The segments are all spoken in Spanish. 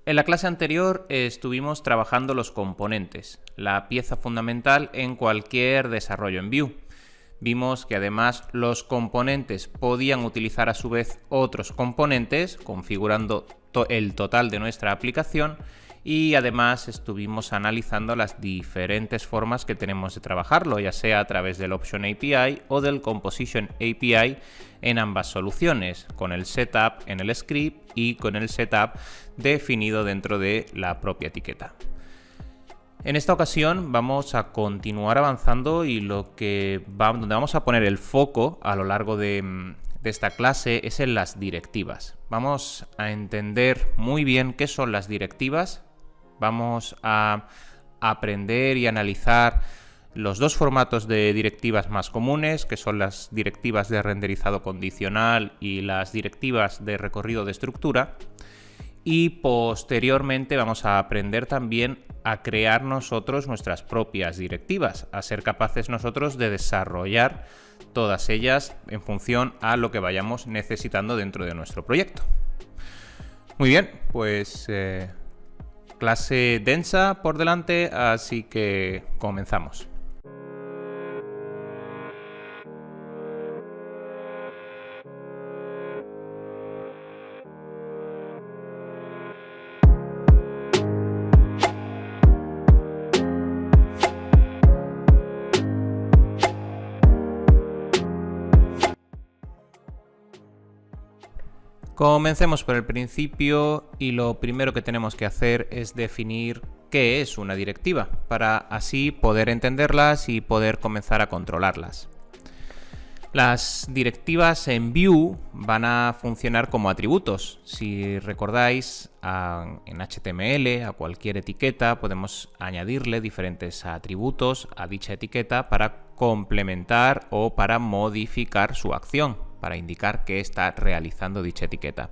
En la clase anterior estuvimos trabajando los componentes, la pieza fundamental en cualquier desarrollo en Vue. Vimos que además los componentes podían utilizar a su vez otros componentes, configurando el total de nuestra aplicación, y además estuvimos analizando las diferentes formas que tenemos de trabajarlo, ya sea a través del Option API o del Composition API en ambas soluciones, con el setup en el script y con el setup definido dentro de la propia etiqueta. En esta ocasión vamos a continuar avanzando y donde vamos a poner el foco a lo largo de esta clase es en las directivas. Vamos a entender muy bien qué son las directivas. Vamos a aprender y analizar los dos formatos de directivas más comunes, que son las directivas de renderizado condicional y las directivas de recorrido de estructura. Y posteriormente vamos a aprender también a crear nosotros nuestras propias directivas, a ser capaces nosotros de desarrollar todas ellas en función a lo que vayamos necesitando dentro de nuestro proyecto. Muy bien, pues clase densa por delante, así que comenzamos. Comencemos por el principio y lo primero que tenemos que hacer es definir qué es una directiva, para así poder entenderlas y poder comenzar a controlarlas. Las directivas en Vue van a funcionar como atributos. Si recordáis, en HTML, a cualquier etiqueta, podemos añadirle diferentes atributos a dicha etiqueta para complementar o para modificar su acción, para indicar que está realizando dicha etiqueta.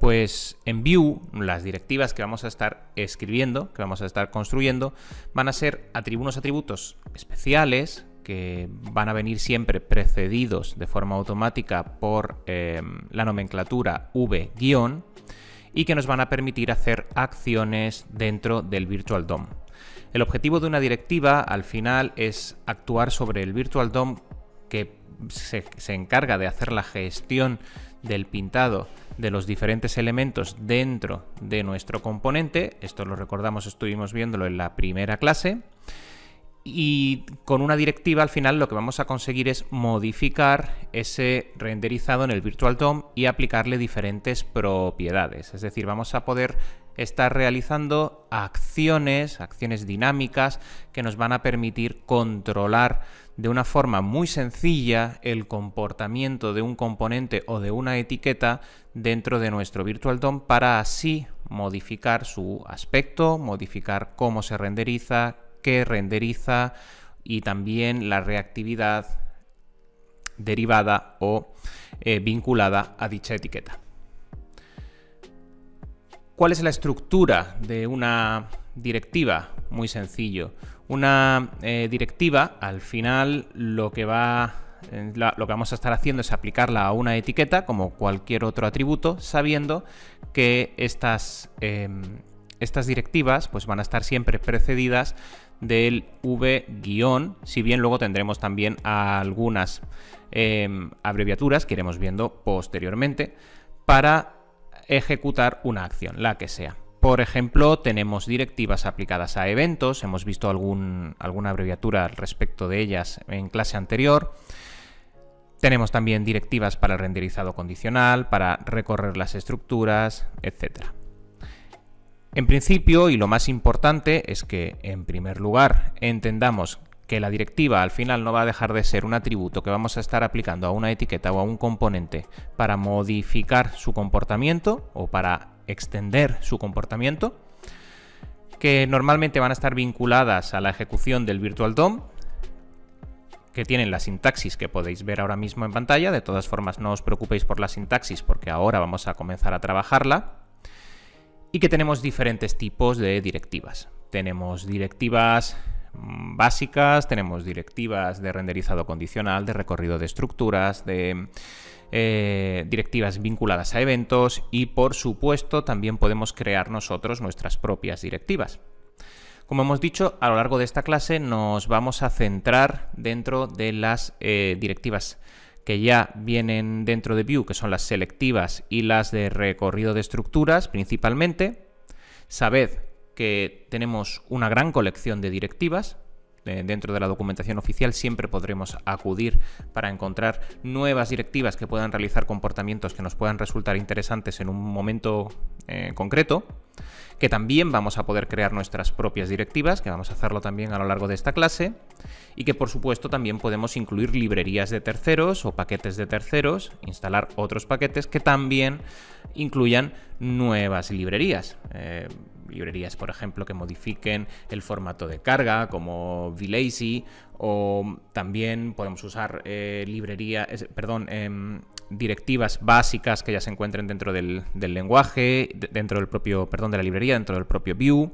Pues en Vue, las directivas que vamos a estar escribiendo, que vamos a estar construyendo, van a ser unos atributos especiales que van a venir siempre precedidos de forma automática por la nomenclatura v- y que nos van a permitir hacer acciones dentro del Virtual DOM. El objetivo de una directiva al final es actuar sobre el Virtual DOM que se encarga de hacer la gestión del pintado de los diferentes elementos dentro de nuestro componente. Esto lo recordamos, estuvimos viéndolo en la primera clase. Y con una directiva al final lo que vamos a conseguir es modificar ese renderizado en el Virtual DOM y aplicarle diferentes propiedades. Es decir, vamos a poder estar realizando acciones dinámicas que nos van a permitir controlar de una forma muy sencilla el comportamiento de un componente o de una etiqueta dentro de nuestro Virtual DOM para así modificar su aspecto, modificar cómo se renderiza, qué renderiza y también la reactividad derivada o vinculada a dicha etiqueta. ¿Cuál es la estructura de una directiva? Muy sencillo. Una directiva, al final, lo que vamos a estar haciendo es aplicarla a una etiqueta, como cualquier otro atributo, sabiendo que estas directivas pues, van a estar siempre precedidas del v-, si bien luego tendremos también algunas abreviaturas que iremos viendo posteriormente para ejecutar una acción, la que sea. Por ejemplo, tenemos directivas aplicadas a eventos, hemos visto alguna abreviatura al respecto de ellas en clase anterior. Tenemos también directivas para el renderizado condicional, para recorrer las estructuras, etc. En principio, y lo más importante, es que, en primer lugar, entendamos que la directiva al final no va a dejar de ser un atributo que vamos a estar aplicando a una etiqueta o a un componente para modificar su comportamiento o para extender su comportamiento, que normalmente van a estar vinculadas a la ejecución del Virtual DOM, que tienen la sintaxis que podéis ver ahora mismo en pantalla. De todas formas, no os preocupéis por la sintaxis porque ahora vamos a comenzar a trabajarla. Y que tenemos diferentes tipos de directivas. Tenemos directivas básicas, tenemos directivas de renderizado condicional, de recorrido de estructuras, de directivas vinculadas a eventos y, por supuesto, también podemos crear nosotros nuestras propias directivas. Como hemos dicho, a lo largo de esta clase nos vamos a centrar dentro de las directivas que ya vienen dentro de Vue, que son las selectivas y las de recorrido de estructuras principalmente. Sabed que tenemos una gran colección de directivas. Dentro de la documentación oficial siempre podremos acudir para encontrar nuevas directivas que puedan realizar comportamientos que nos puedan resultar interesantes en un momento concreto, que también vamos a poder crear nuestras propias directivas, que vamos a hacerlo también a lo largo de esta clase, y que por supuesto también podemos incluir librerías de terceros o paquetes de terceros, instalar otros paquetes que también incluyan nuevas librerías. Librerías, por ejemplo, que modifiquen el formato de carga, como VLazy, o también podemos usar directivas básicas que ya se encuentren dentro del lenguaje, dentro del propio, de la librería, dentro del propio Vue,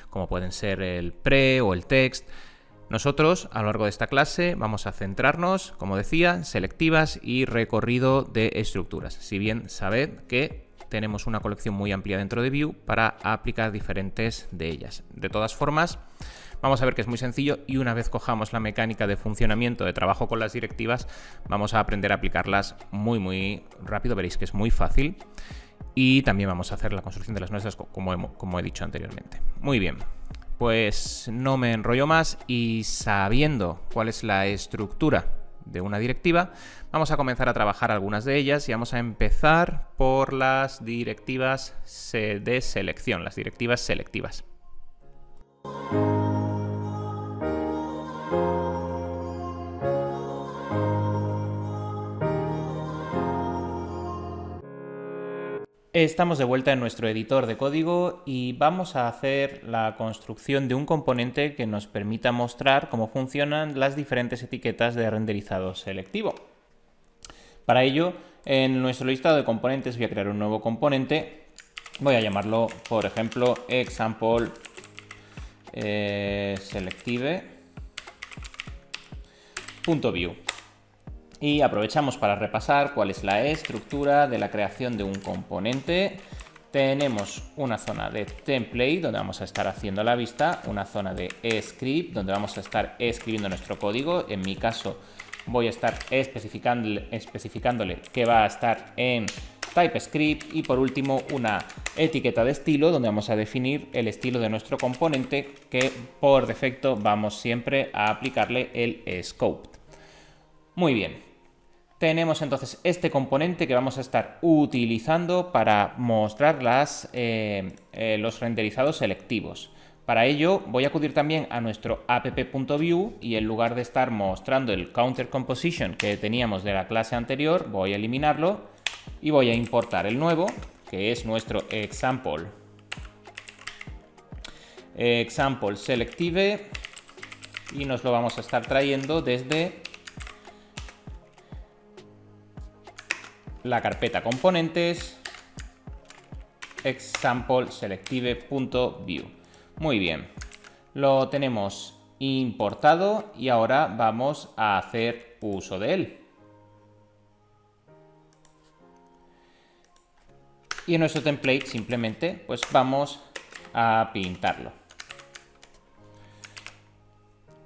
como pueden ser el pre o el text. Nosotros, a lo largo de esta clase, vamos a centrarnos, como decía, en selectivas y recorrido de estructuras. Si bien sabed que tenemos una colección muy amplia dentro de Vue para aplicar diferentes de ellas. De todas formas, vamos a ver que es muy sencillo y una vez cojamos la mecánica de funcionamiento, de trabajo con las directivas, vamos a aprender a aplicarlas muy rápido. Veréis que es muy fácil y también vamos a hacer la construcción de las nuestras como he dicho anteriormente. Muy bien, pues no me enrollo más y sabiendo cuál es la estructura de una directiva, vamos a comenzar a trabajar algunas de ellas y vamos a empezar por las directivas de selección, las directivas selectivas. Estamos de vuelta en nuestro editor de código y vamos a hacer la construcción de un componente que nos permita mostrar cómo funcionan las diferentes etiquetas de renderizado selectivo. Para ello, en nuestro listado de componentes voy a crear un nuevo componente. Voy a llamarlo, por ejemplo, example selective.view. Y aprovechamos para repasar cuál es la estructura de la creación de un componente. Tenemos una zona de template donde vamos a estar haciendo la vista, una zona de script donde vamos a estar escribiendo nuestro código. En mi caso voy a estar especificándole que va a estar en TypeScript y por último una etiqueta de estilo donde vamos a definir el estilo de nuestro componente, que por defecto vamos siempre a aplicarle el scope. Muy bien. Tenemos entonces este componente que vamos a estar utilizando para mostrar los renderizados selectivos. Para ello voy a acudir también a nuestro app.view y en lugar de estar mostrando el counter composition que teníamos de la clase anterior, voy a eliminarlo y voy a importar el nuevo, que es nuestro example selective, y nos lo vamos a estar trayendo desde la carpeta componentes example selective.view. Muy bien, lo tenemos importado y ahora vamos a hacer uso de él. Y en nuestro template simplemente pues vamos a pintarlo.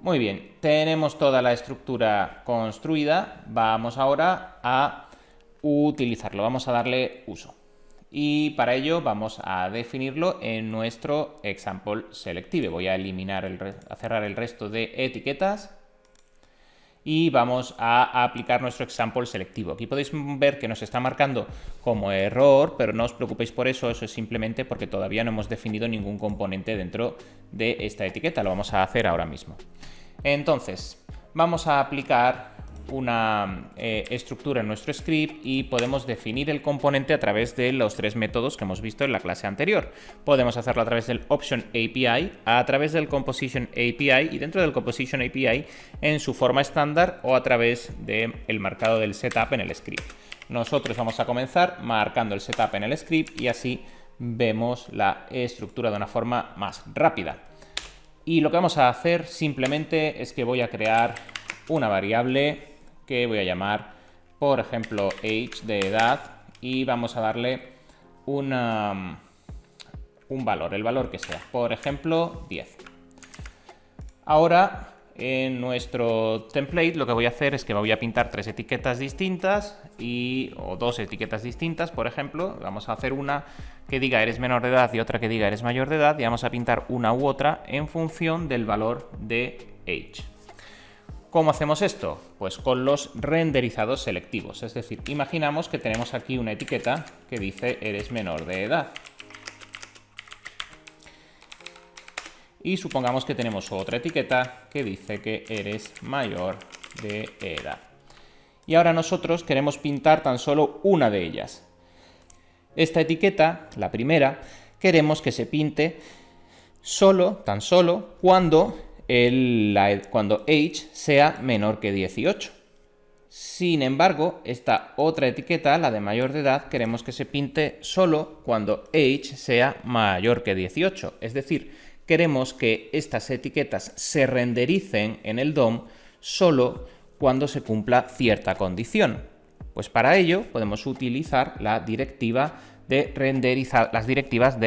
Muy bien, tenemos toda la estructura construida. Vamos ahora a utilizarlo, vamos a darle uso. Y para ello vamos a definirlo en nuestro example selective. Voy a eliminar, a cerrar el resto de etiquetas y vamos a aplicar nuestro example selectivo. Aquí podéis ver que nos está marcando como error, pero no os preocupéis por eso, eso es simplemente porque todavía no hemos definido ningún componente dentro de esta etiqueta, lo vamos a hacer ahora mismo. Entonces, vamos a aplicar una estructura en nuestro script y podemos definir el componente a través de los tres métodos que hemos visto en la clase anterior. Podemos hacerlo a través del Option API, a través del Composition API y dentro del Composition API en su forma estándar o a través del marcado del setup en el script. Nosotros vamos a comenzar marcando el setup en el script y así vemos la estructura de una forma más rápida. Y lo que vamos a hacer simplemente es que voy a crear una variable que voy a llamar, por ejemplo, age de edad, y vamos a darle un valor, el valor que sea, por ejemplo, 10. Ahora, en nuestro template lo que voy a hacer es que me voy a pintar 3 etiquetas distintas o 2 etiquetas distintas, por ejemplo. Vamos a hacer una que diga eres menor de edad y otra que diga eres mayor de edad, y vamos a pintar una u otra en función del valor de age. ¿Cómo hacemos esto? Pues con los renderizados selectivos. Es decir, imaginamos que tenemos aquí una etiqueta que dice eres menor de edad. Y supongamos que tenemos otra etiqueta que dice que eres mayor de edad. Y ahora nosotros queremos pintar tan solo una de ellas. Esta etiqueta, la primera, queremos que se pinte tan solo cuando age sea menor que 18. Sin embargo, esta otra etiqueta, la de mayor de edad, queremos que se pinte solo cuando age sea mayor que 18. Es decir, queremos que estas etiquetas se rendericen en el DOM solo cuando se cumpla cierta condición. Pues para ello podemos utilizar las directivas de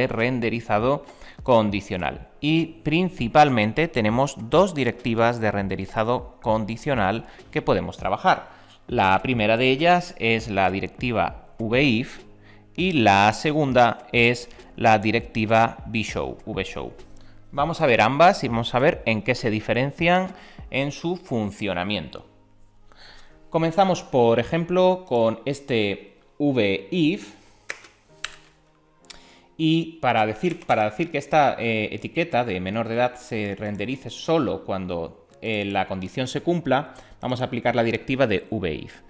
renderizado condicional. Y principalmente tenemos 2 directivas de renderizado condicional que podemos trabajar. La primera de ellas es la directiva vif y la segunda es la directiva vshow. Vamos a ver ambas y vamos a ver en qué se diferencian en su funcionamiento. Comenzamos, por ejemplo, con este vif. Y para decir que esta etiqueta de menor de edad se renderice solo cuando la condición se cumpla, vamos a aplicar la directiva de vif.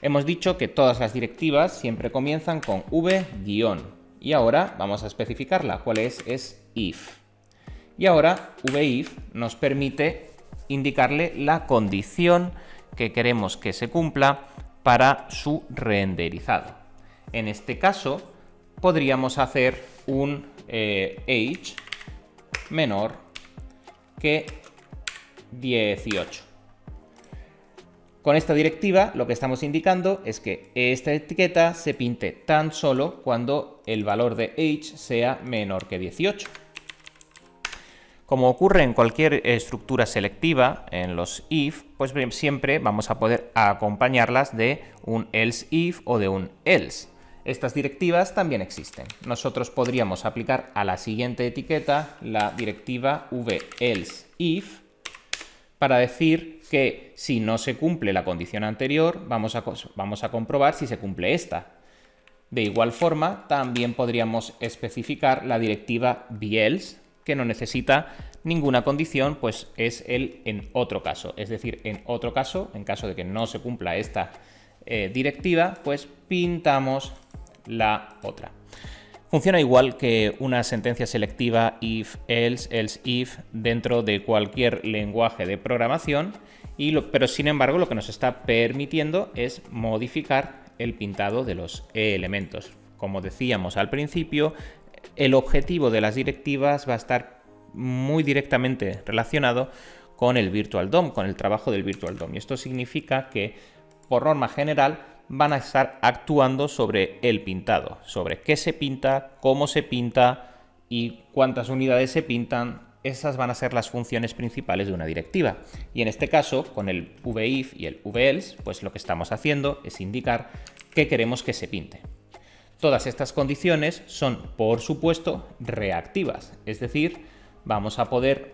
Hemos dicho que todas las directivas siempre comienzan con v-, y ahora vamos a especificarla. ¿Cuál es if. Y ahora vif nos permite indicarle la condición que queremos que se cumpla para su renderizado. En este caso podríamos hacer un age menor que 18. Con esta directiva lo que estamos indicando es que esta etiqueta se pinte tan solo cuando el valor de age sea menor que 18. Como ocurre en cualquier estructura selectiva, en los if, pues siempre vamos a poder acompañarlas de un else if o de un else. Estas directivas también existen. Nosotros podríamos aplicar a la siguiente etiqueta la directiva v-else if para decir que si no se cumple la condición anterior, vamos a comprobar si se cumple esta. De igual forma, también podríamos especificar la directiva velse, que no necesita ninguna condición, pues es el en otro caso. Es decir, en otro caso, en caso de que no se cumpla esta directiva, pues pintamos la otra. Funciona igual que una sentencia selectiva if, else if dentro de cualquier lenguaje de programación, pero sin embargo lo que nos está permitiendo es modificar el pintado de los elementos. Como decíamos al principio, el objetivo de las directivas va a estar muy directamente relacionado con el Virtual DOM, con el trabajo del Virtual DOM. Y esto significa que, por norma general, van a estar actuando sobre el pintado, sobre qué se pinta, cómo se pinta y cuántas unidades se pintan. Esas van a ser las funciones principales de una directiva. Y en este caso, con el vif y el velse, pues lo que estamos haciendo es indicar qué queremos que se pinte. Todas estas condiciones son, por supuesto, reactivas, es decir, vamos a poder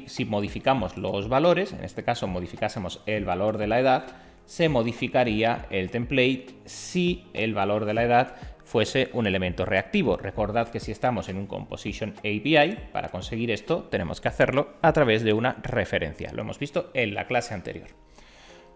si modificamos los valores, en este caso modificásemos el valor de la edad, se modificaría el template si el valor de la edad fuese un elemento reactivo. Recordad que si estamos en un Composition API, para conseguir esto tenemos que hacerlo a través de una referencia. Lo hemos visto en la clase anterior.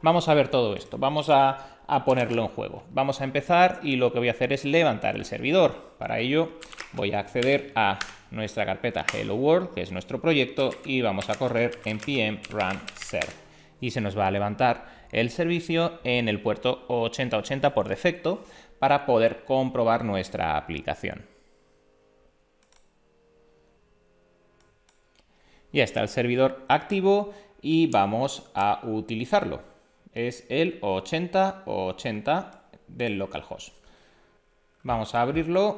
Vamos a ver todo esto, vamos a ponerlo en juego. Vamos a empezar y lo que voy a hacer es levantar el servidor. Para ello voy a acceder a nuestra carpeta Hello World, que es nuestro proyecto, y vamos a correr npm run serve. Y se nos va a levantar el servicio en el puerto 8080 por defecto para poder comprobar nuestra aplicación. Ya está el servidor activo y vamos a utilizarlo. Es el 8080 del localhost. Vamos a abrirlo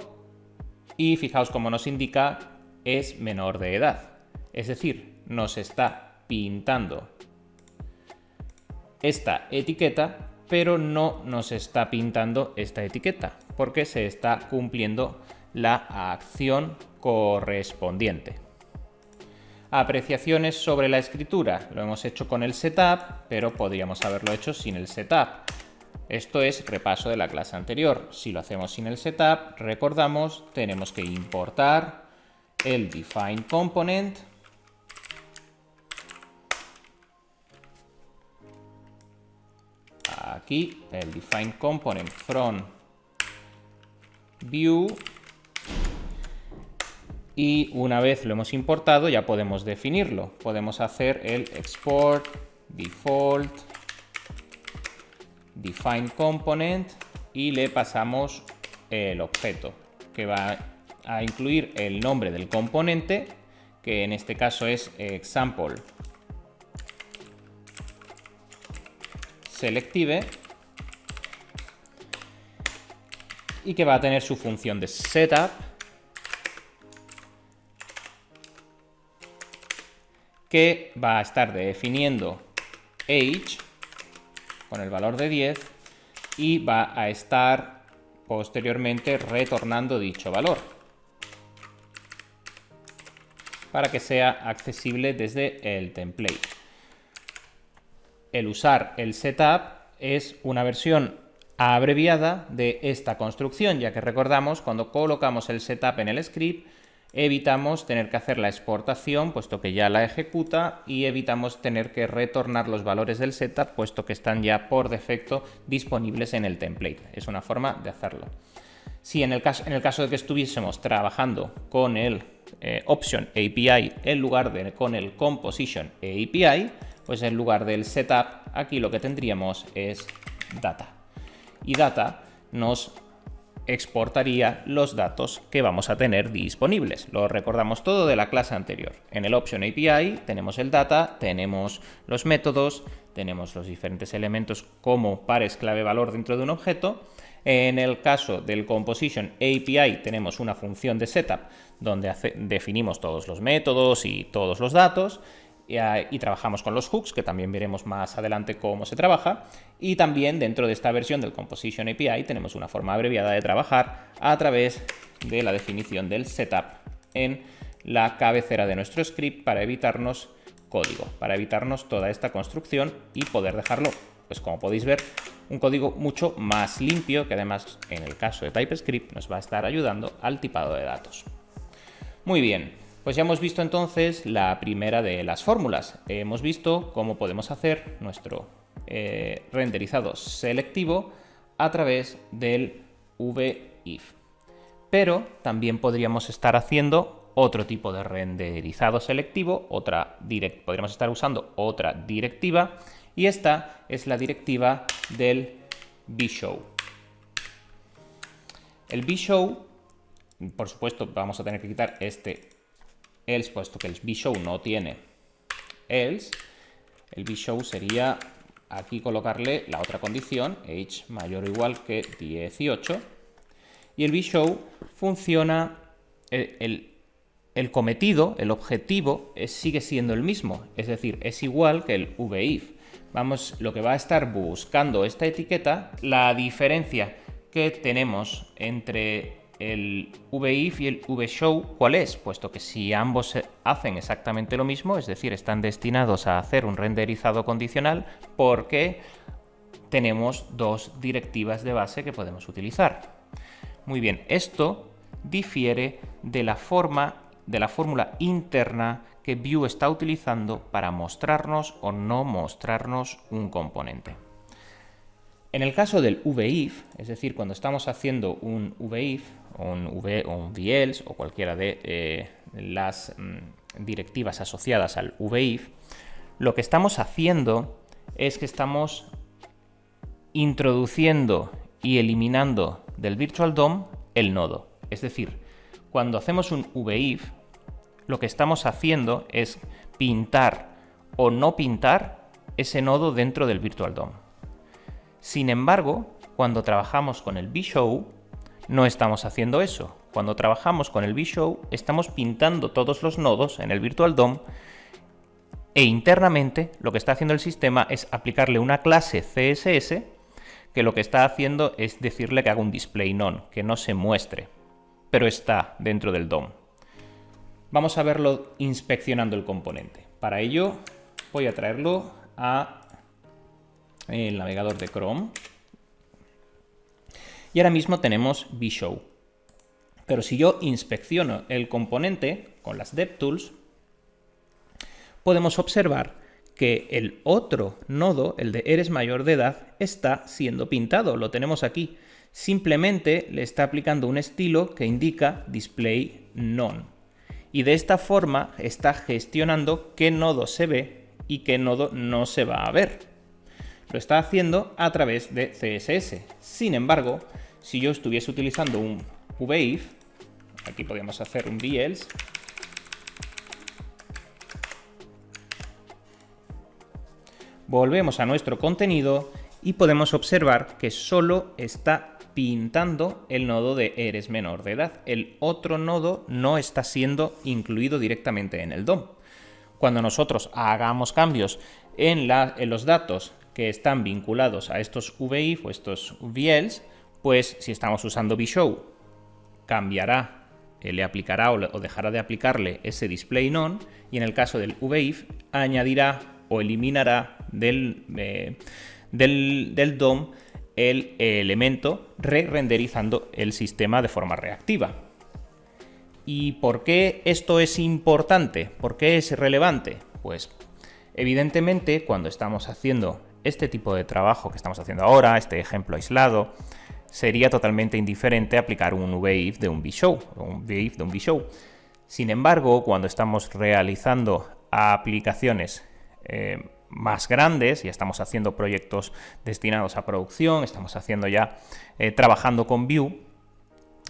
y fijaos cómo nos indica es menor de edad. Es decir, nos está pintando esta etiqueta, pero no nos está pintando esta etiqueta porque se está cumpliendo la acción correspondiente. Apreciaciones sobre la escritura. Lo hemos hecho con el setup, pero podríamos haberlo hecho sin el setup. Esto es repaso de la clase anterior. Si lo hacemos sin el setup, recordamos, tenemos que importar el define component. Aquí el define component from view. Y una vez lo hemos importado ya podemos definirlo. Podemos hacer el export default define component y le pasamos el objeto que va a incluir el nombre del componente, que en este caso es example selective, y que va a tener su función de setup, que va a estar definiendo age con el valor de 10 y va a estar posteriormente retornando dicho valor para que sea accesible desde el template. El usar el setup es una versión abreviada de esta construcción, ya que recordamos, cuando colocamos el setup en el script, evitamos tener que hacer la exportación, puesto que ya la ejecuta, y evitamos tener que retornar los valores del setup, puesto que están ya por defecto disponibles en el template. Es una forma de hacerlo. Si en el caso de que estuviésemos trabajando con el Option API en lugar de con el Composition API, pues en lugar del setup, aquí lo que tendríamos es data. Y data nos exportaría los datos que vamos a tener disponibles. Lo recordamos todo de la clase anterior. En el Option API tenemos el data, tenemos los métodos, tenemos los diferentes elementos como pares clave valor dentro de un objeto. En el caso del Composition API tenemos una función de setup donde definimos todos los métodos y todos los datos. Y trabajamos con los hooks, que también veremos más adelante cómo se trabaja, y también dentro de esta versión del Composition API tenemos una forma abreviada de trabajar a través de la definición del setup en la cabecera de nuestro script para evitarnos código, para evitarnos toda esta construcción y poder dejarlo, pues como podéis ver, un código mucho más limpio, que además en el caso de TypeScript nos va a estar ayudando al tipado de datos. Muy bien. Pues ya hemos visto entonces la primera de las fórmulas. Hemos visto cómo podemos hacer nuestro renderizado selectivo a través del VIF. Pero también podríamos estar haciendo otro tipo de renderizado selectivo, podríamos estar usando otra directiva, y esta es la directiva del vShow. El vShow, por supuesto, vamos a tener que quitar este else, puesto que el vShow no tiene else. El vShow sería aquí colocarle la otra condición, age mayor o igual que 18, y el vShow funciona, el cometido, el objetivo sigue siendo el mismo, es decir, es igual que el VIF. Lo que va a estar buscando esta etiqueta, la diferencia que tenemos entre el VIF y el vShow, ¿cuál es? Puesto que si ambos hacen exactamente lo mismo, es decir, están destinados a hacer un renderizado condicional, porque tenemos dos directivas de base que podemos utilizar. Muy bien, esto difiere de la fórmula interna que Vue está utilizando para mostrarnos o no mostrarnos un componente. En el caso del VIF, es decir, cuando estamos haciendo un VIF o un VELSE o cualquiera de las directivas asociadas al VIF, lo que estamos haciendo es que estamos introduciendo y eliminando del Virtual DOM el nodo. Es decir, cuando hacemos un VIF, lo que estamos haciendo es pintar o no pintar ese nodo dentro del Virtual DOM. Sin embargo, cuando trabajamos con el vShow, no estamos haciendo eso. Cuando trabajamos con el vShow, estamos pintando todos los nodos en el Virtual DOM e internamente lo que está haciendo el sistema es aplicarle una clase CSS que lo que está haciendo es decirle que haga un display none, que no se muestre, pero está dentro del DOM. Vamos a verlo inspeccionando el componente. Para ello voy a traerlo a el navegador de Chrome. Y ahora mismo tenemos vShow. Pero si yo inspecciono el componente con las DevTools, podemos observar que el otro nodo, el de eres mayor de edad, está siendo pintado. Lo tenemos aquí. Simplemente le está aplicando un estilo que indica display none. Y de esta forma está gestionando qué nodo se ve y qué nodo no se va a ver. Lo está haciendo a través de CSS. Sin embargo, si yo estuviese utilizando un vif, aquí podríamos hacer un velse, volvemos a nuestro contenido y podemos observar que solo está pintando el nodo de eres menor de edad. El otro nodo no está siendo incluido directamente en el DOM. Cuando nosotros hagamos cambios en los datos que están vinculados a estos vif o estos vls, pues si estamos usando vShow, cambiará, le aplicará o dejará de aplicarle ese display none, y en el caso del vif añadirá o eliminará del DOM el elemento re-renderizando el sistema de forma reactiva. ¿Y por qué esto es importante? ¿Por qué es relevante? Pues evidentemente cuando estamos haciendo este tipo de trabajo que estamos haciendo ahora, este ejemplo aislado, sería totalmente indiferente aplicar un vif de un vShow o un vif de un vShow. Sin embargo, cuando estamos realizando aplicaciones más grandes y estamos haciendo proyectos destinados a producción, estamos haciendo ya trabajando con Vue,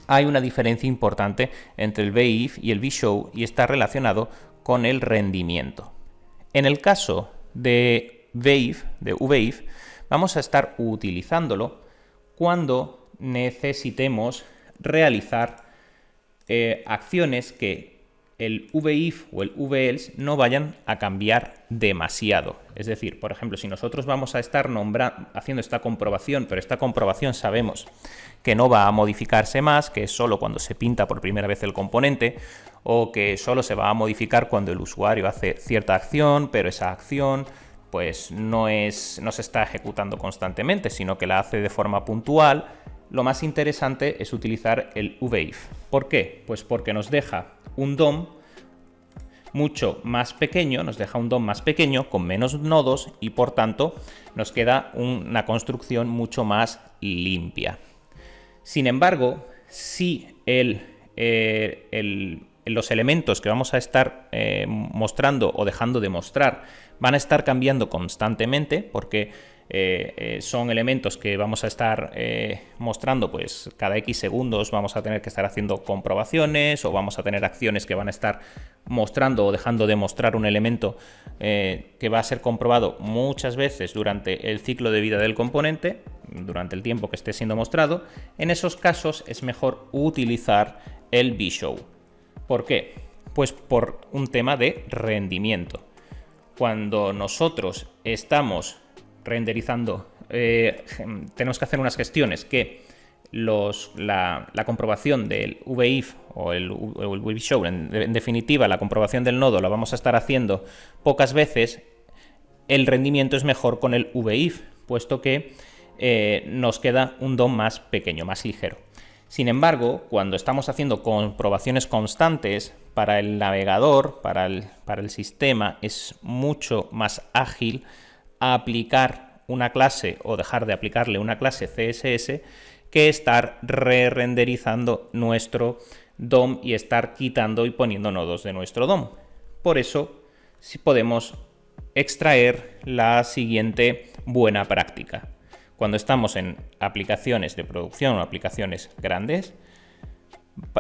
hay una diferencia importante entre el vif y el vShow y está relacionado con el rendimiento. En el caso de vif, vamos a estar utilizándolo cuando necesitemos realizar acciones que el vif o el vls no vayan a cambiar demasiado. Es decir, por ejemplo, si nosotros vamos a estar haciendo esta comprobación, pero esta comprobación sabemos que no va a modificarse más, que es solo cuando se pinta por primera vez el componente, o que solo se va a modificar cuando el usuario hace cierta acción, pero esa acción pues no se está ejecutando constantemente, sino que la hace de forma puntual. Lo más interesante es utilizar el vif. ¿Por qué? Pues porque nos deja un DOM mucho más pequeño, con menos nodos y por tanto nos queda una construcción mucho más limpia. Sin embargo, si los elementos que vamos a estar mostrando o dejando de mostrar van a estar cambiando constantemente, porque son elementos que vamos a estar mostrando pues cada X segundos, vamos a tener que estar haciendo comprobaciones o vamos a tener acciones que van a estar mostrando o dejando de mostrar un elemento que va a ser comprobado muchas veces durante el ciclo de vida del componente, durante el tiempo que esté siendo mostrado. En esos casos es mejor utilizar el vShow. ¿Por qué? Pues por un tema de rendimiento. Cuando nosotros estamos renderizando, tenemos que hacer unas gestiones que la comprobación del vif o el vShow, en definitiva la comprobación del nodo la vamos a estar haciendo pocas veces. El rendimiento es mejor con el vif, puesto que nos queda un DOM más pequeño, más ligero. Sin embargo, cuando estamos haciendo comprobaciones constantes para el navegador, para el sistema, es mucho más ágil aplicar una clase o dejar de aplicarle una clase CSS que estar re-renderizando nuestro DOM y estar quitando y poniendo nodos de nuestro DOM. Por eso, sí podemos extraer la siguiente buena práctica. Cuando estamos en aplicaciones de producción o aplicaciones grandes,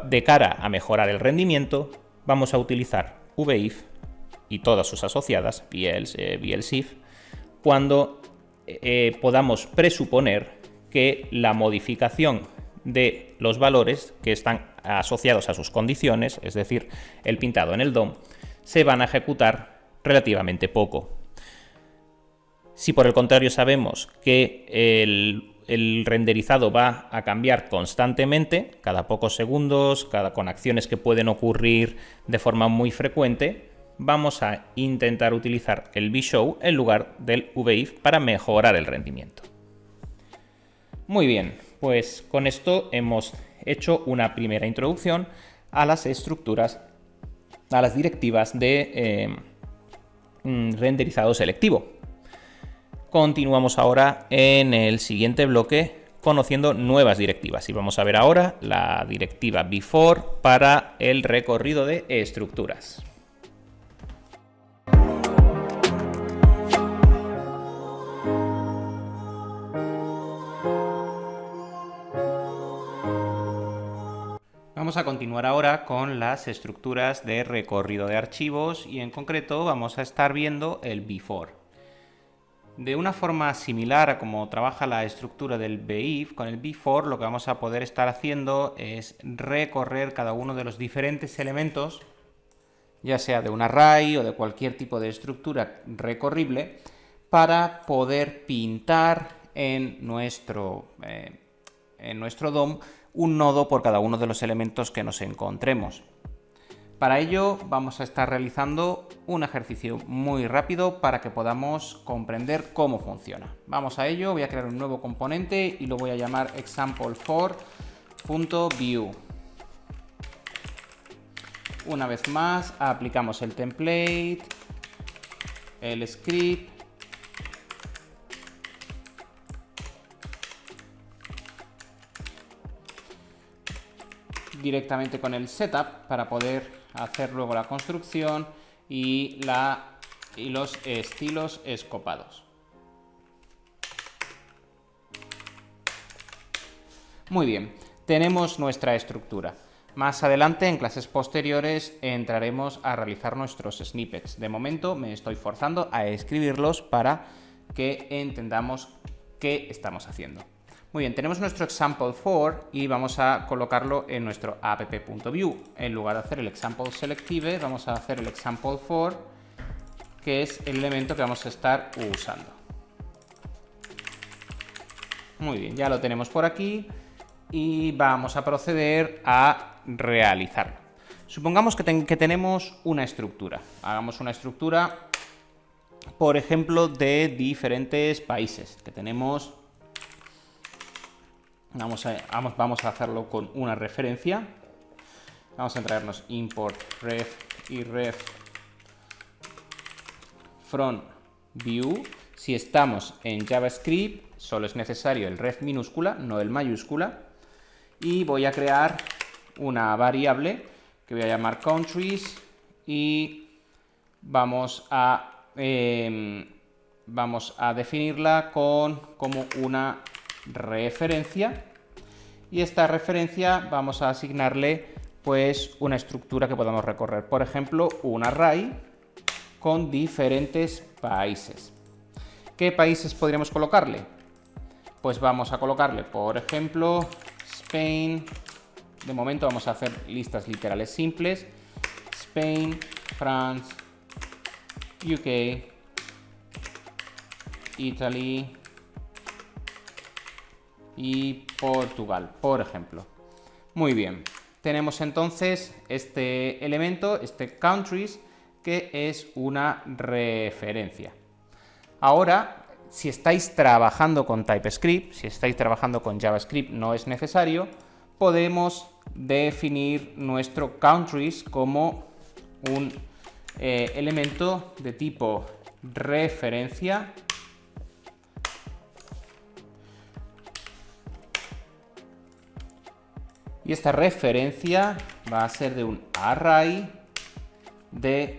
de cara a mejorar el rendimiento, vamos a utilizar VIF y todas sus asociadas, VLSIF, cuando podamos presuponer que la modificación de los valores que están asociados a sus condiciones, es decir, el pintado en el DOM, se van a ejecutar relativamente poco. Si por el contrario sabemos que el renderizado va a cambiar constantemente, cada pocos segundos, con acciones que pueden ocurrir de forma muy frecuente, vamos a intentar utilizar el vShow en lugar del VIF para mejorar el rendimiento. Muy bien, pues con esto hemos hecho una primera introducción a las estructuras, a las directivas de renderizado selectivo. Continuamos ahora en el siguiente bloque conociendo nuevas directivas y vamos a ver ahora la directiva before para el recorrido de estructuras. Vamos a continuar ahora con las estructuras de recorrido de archivos y en concreto vamos a estar viendo el before. De una forma similar a como trabaja la estructura del BIF, con el before lo que vamos a poder estar haciendo es recorrer cada uno de los diferentes elementos, ya sea de un array o de cualquier tipo de estructura recorrible, para poder pintar en nuestro DOM un nodo por cada uno de los elementos que nos encontremos. Para ello vamos a estar realizando un ejercicio muy rápido para que podamos comprender cómo funciona. Vamos a ello, voy a crear un nuevo componente y lo voy a llamar example4.view. Una vez más aplicamos el template, el script, directamente con el setup para poder hacer luego la construcción y los estilos escopados. Muy bien, tenemos nuestra estructura. Más adelante, en clases posteriores, entraremos a realizar nuestros snippets. De momento me estoy forzando a escribirlos para que entendamos qué estamos haciendo. Muy bien, tenemos nuestro example4 y vamos a colocarlo en nuestro app.view. En lugar de hacer el example selective, vamos a hacer el example4, que es el elemento que vamos a estar usando. Muy bien, ya lo tenemos por aquí y vamos a proceder a realizarlo. Supongamos que tenemos una estructura. Hagamos una estructura, por ejemplo, de diferentes países, que tenemos... Vamos a hacerlo con una referencia. Vamos a traernos import ref y ref from view. Si estamos en JavaScript, solo es necesario el ref minúscula, no el mayúscula. Y voy a crear una variable que voy a llamar countries y vamos a definirla como una referencia, y esta referencia vamos a asignarle pues una estructura que podamos recorrer, por ejemplo un array con diferentes países. ¿Qué países podríamos colocarle? Pues vamos a colocarle, por ejemplo, Spain. De momento vamos a hacer listas literales simples: Spain, France, UK, Italy y Portugal, por ejemplo. Muy bien, tenemos entonces este elemento, este countries, que es una referencia. Ahora, si estáis trabajando con TypeScript, si estáis trabajando con JavaScript, no es necesario, podemos definir nuestro countries como un elemento de tipo referencia y esta referencia va a ser de un array de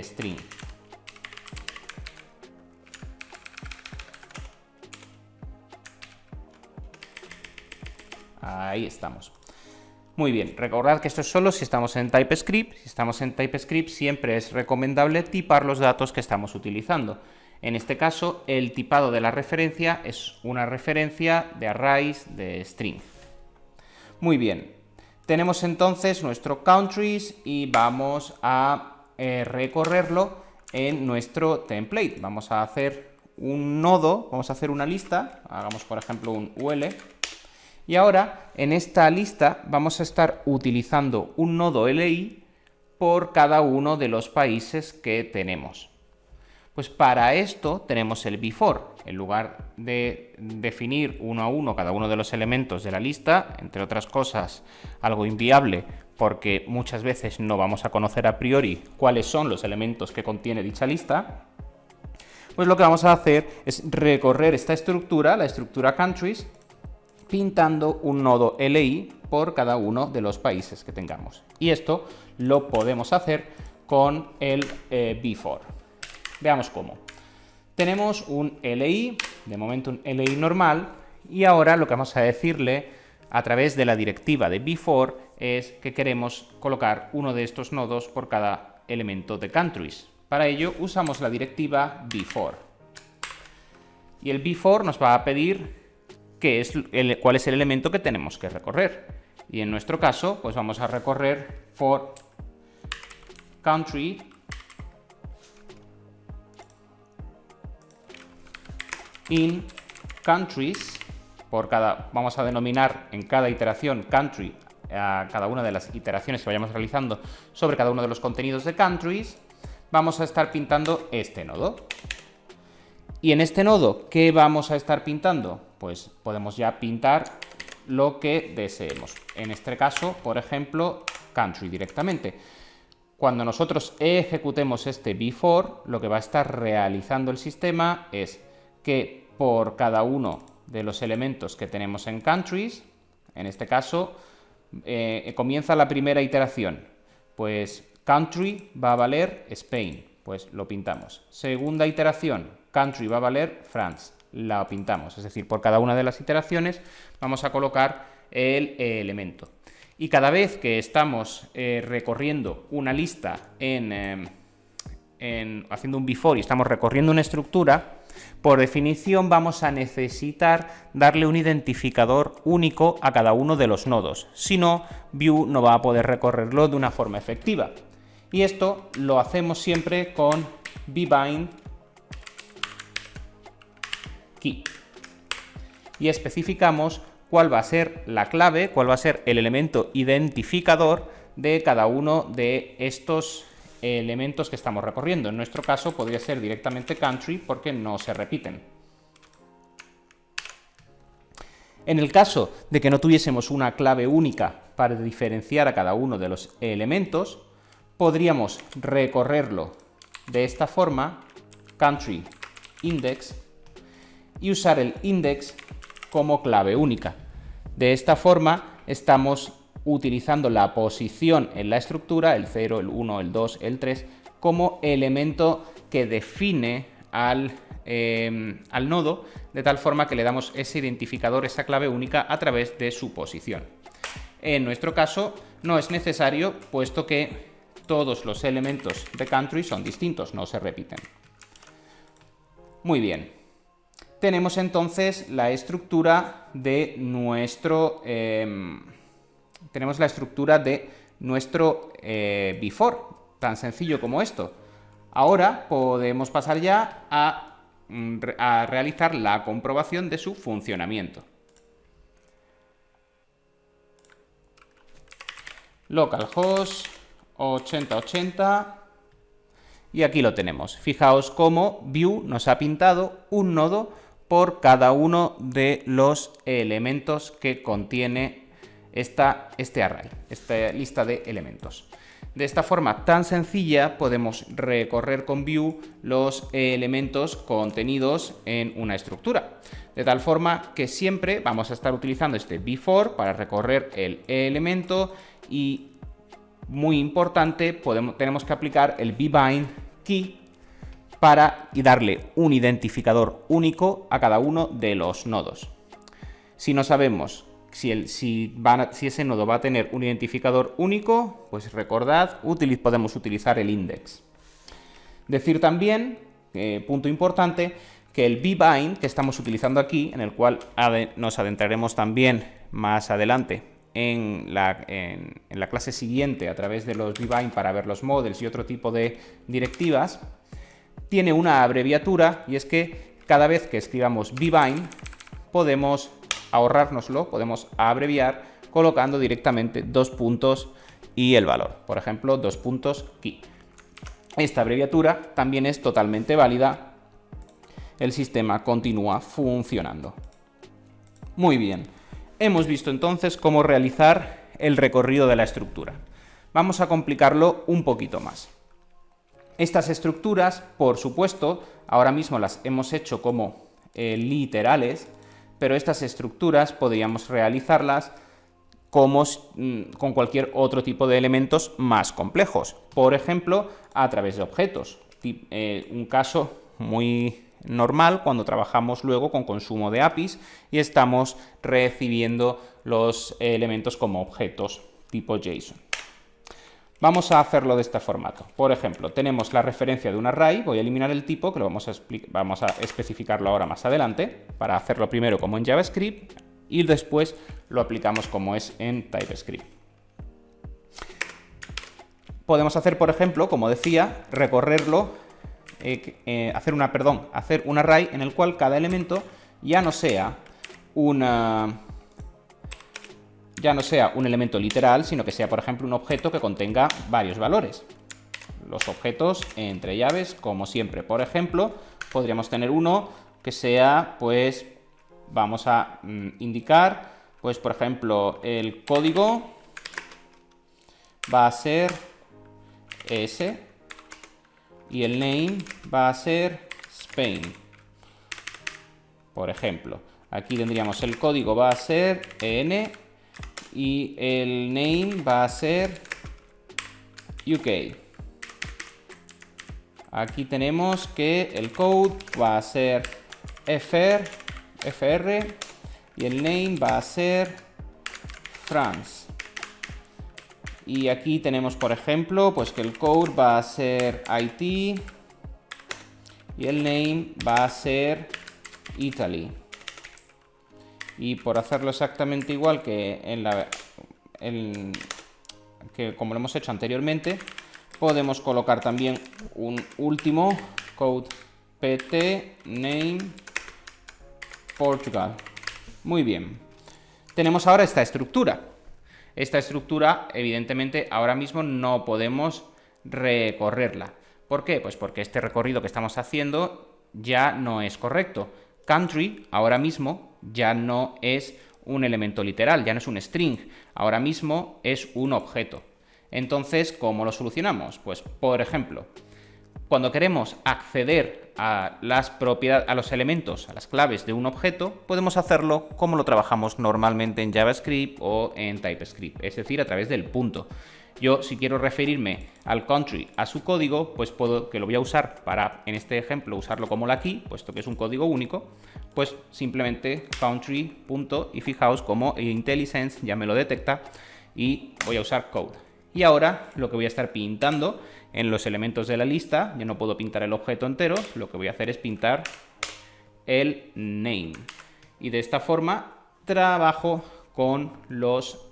string. Ahí estamos. Muy bien, recordad que esto es solo si estamos en TypeScript. Si estamos en TypeScript siempre es recomendable tipar los datos que estamos utilizando. En este caso, el tipado de la referencia es una referencia de arrays de string. Muy bien, tenemos entonces nuestro countries y vamos a recorrerlo en nuestro template. Vamos a hacer un nodo, vamos a hacer una lista, hagamos por ejemplo un UL. Y ahora, en esta lista, vamos a estar utilizando un nodo LI por cada uno de los países que tenemos. Pues para esto tenemos el before. En lugar de definir uno a uno cada uno de los elementos de la lista, entre otras cosas, algo inviable, porque muchas veces no vamos a conocer a priori cuáles son los elementos que contiene dicha lista, pues lo que vamos a hacer es recorrer esta estructura, la estructura countries, pintando un nodo LI por cada uno de los países que tengamos. Y esto lo podemos hacer con el before. Veamos cómo. Tenemos un LI, de momento un LI normal, y ahora lo que vamos a decirle a través de la directiva de before es que queremos colocar uno de estos nodos por cada elemento de countries. Para ello usamos la directiva before. Y el before nos va a pedir cuál es el elemento que tenemos que recorrer. Y en nuestro caso, pues vamos a recorrer for country in countries, vamos a denominar en cada iteración country a cada una de las iteraciones que vayamos realizando sobre cada uno de los contenidos de countries. Vamos a estar pintando este nodo. Y en este nodo, ¿qué vamos a estar pintando? Pues podemos ya pintar lo que deseemos. En este caso, por ejemplo, country directamente. Cuando nosotros ejecutemos este before, lo que va a estar realizando el sistema es que por cada uno de los elementos que tenemos en countries, en este caso, comienza la primera iteración. Pues country va a valer Spain, pues lo pintamos. Segunda iteración, country va a valer France, la pintamos. Es decir, por cada una de las iteraciones vamos a colocar el elemento. Y cada vez que estamos recorriendo una lista haciendo un before y estamos recorriendo una estructura, por definición vamos a necesitar darle un identificador único a cada uno de los nodos. Si no, Vue no va a poder recorrerlo de una forma efectiva. Y esto lo hacemos siempre con vbind key. Y especificamos cuál va a ser la clave, cuál va a ser el elemento identificador de cada uno de estos elementos que estamos recorriendo. En nuestro caso podría ser directamente country porque no se repiten. En el caso de que no tuviésemos una clave única para diferenciar a cada uno de los elementos, podríamos recorrerlo de esta forma, country index, y usar el index como clave única. De esta forma estamos utilizando la posición en la estructura, el 0, el 1, el 2, el 3, como elemento que define al nodo, de tal forma que le damos ese identificador, esa clave única a través de su posición. En nuestro caso no es necesario, puesto que todos los elementos de country son distintos, no se repiten. Muy bien. Tenemos entonces la estructura de nuestro before, tan sencillo como esto. Ahora podemos pasar ya a realizar la comprobación de su funcionamiento. Localhost 8080 y aquí lo tenemos. Fijaos cómo Vue nos ha pintado un nodo por cada uno de los elementos que contiene este array, esta lista de elementos. De esta forma tan sencilla podemos recorrer con Vue los elementos contenidos en una estructura. De tal forma que siempre vamos a estar utilizando este before para recorrer el elemento y, muy importante, tenemos que aplicar el vbind key y darle un identificador único a cada uno de los nodos. Si no sabemos si ese nodo va a tener un identificador único, pues recordad, podemos utilizar el index. Decir también, punto importante, que el vbind que estamos utilizando aquí, en el cual nos adentraremos también más adelante en la clase siguiente a través de los vbind para ver los models y otro tipo de directivas, tiene una abreviatura, y es que cada vez que escribamos vbind podemos ahorrárnoslo, podemos abreviar colocando directamente 2 puntos y el valor, por ejemplo 2 puntos key. Esta abreviatura también es totalmente válida, el sistema continúa funcionando. Muy bien, hemos visto entonces cómo realizar el recorrido de la estructura. Vamos a complicarlo un poquito más. Estas estructuras, por supuesto, ahora mismo las hemos hecho como literales, pero estas estructuras podríamos realizarlas con cualquier otro tipo de elementos más complejos. Por ejemplo, a través de objetos. Un caso muy normal cuando trabajamos luego con consumo de APIs y estamos recibiendo los elementos como objetos tipo JSON. Vamos a hacerlo de este formato. Por ejemplo, tenemos la referencia de un array, voy a eliminar el tipo, que lo vamos a especificarlo ahora más adelante, para hacerlo primero como en JavaScript y después lo aplicamos como es en TypeScript. Podemos hacer, por ejemplo, como decía, recorrerlo, hacer un array en el cual cada elemento ya no sea un elemento literal, sino que sea, por ejemplo, un objeto que contenga varios valores. Los objetos entre llaves, como siempre. Por ejemplo, podríamos tener uno que sea, pues, vamos a indicar, pues, por ejemplo, el código va a ser S y el name va a ser Spain. Por ejemplo, aquí tendríamos el código va a ser EN y el name va a ser UK. Aquí tenemos que el code va a ser FR y el name va a ser France. Y aquí tenemos, por ejemplo, pues que el code va a ser IT y el name va a ser Italy. Y por hacerlo exactamente igual que como lo hemos hecho anteriormente, podemos colocar también un último code pt name Portugal. Muy bien. Tenemos ahora esta estructura. Esta estructura, evidentemente, ahora mismo no podemos recorrerla. ¿Por qué? Pues porque este recorrido que estamos haciendo ya no es correcto. Country, ahora mismo, ya no es un elemento literal, ya no es un string. Ahora mismo es un objeto. Entonces, ¿cómo lo solucionamos? Pues, por ejemplo, cuando queremos acceder a los elementos, a las claves de un objeto, podemos hacerlo como lo trabajamos normalmente en JavaScript o en TypeScript, es decir, a través del punto. Yo, si quiero referirme al country, a su código, pues que lo voy a usar para, en este ejemplo, usarlo como la key, puesto que es un código único, pues simplemente country. Y fijaos como IntelliSense ya me lo detecta y voy a usar code. Y ahora lo que voy a estar pintando en los elementos de la lista, yo no puedo pintar el objeto entero, lo que voy a hacer es pintar el name. Y de esta forma trabajo con los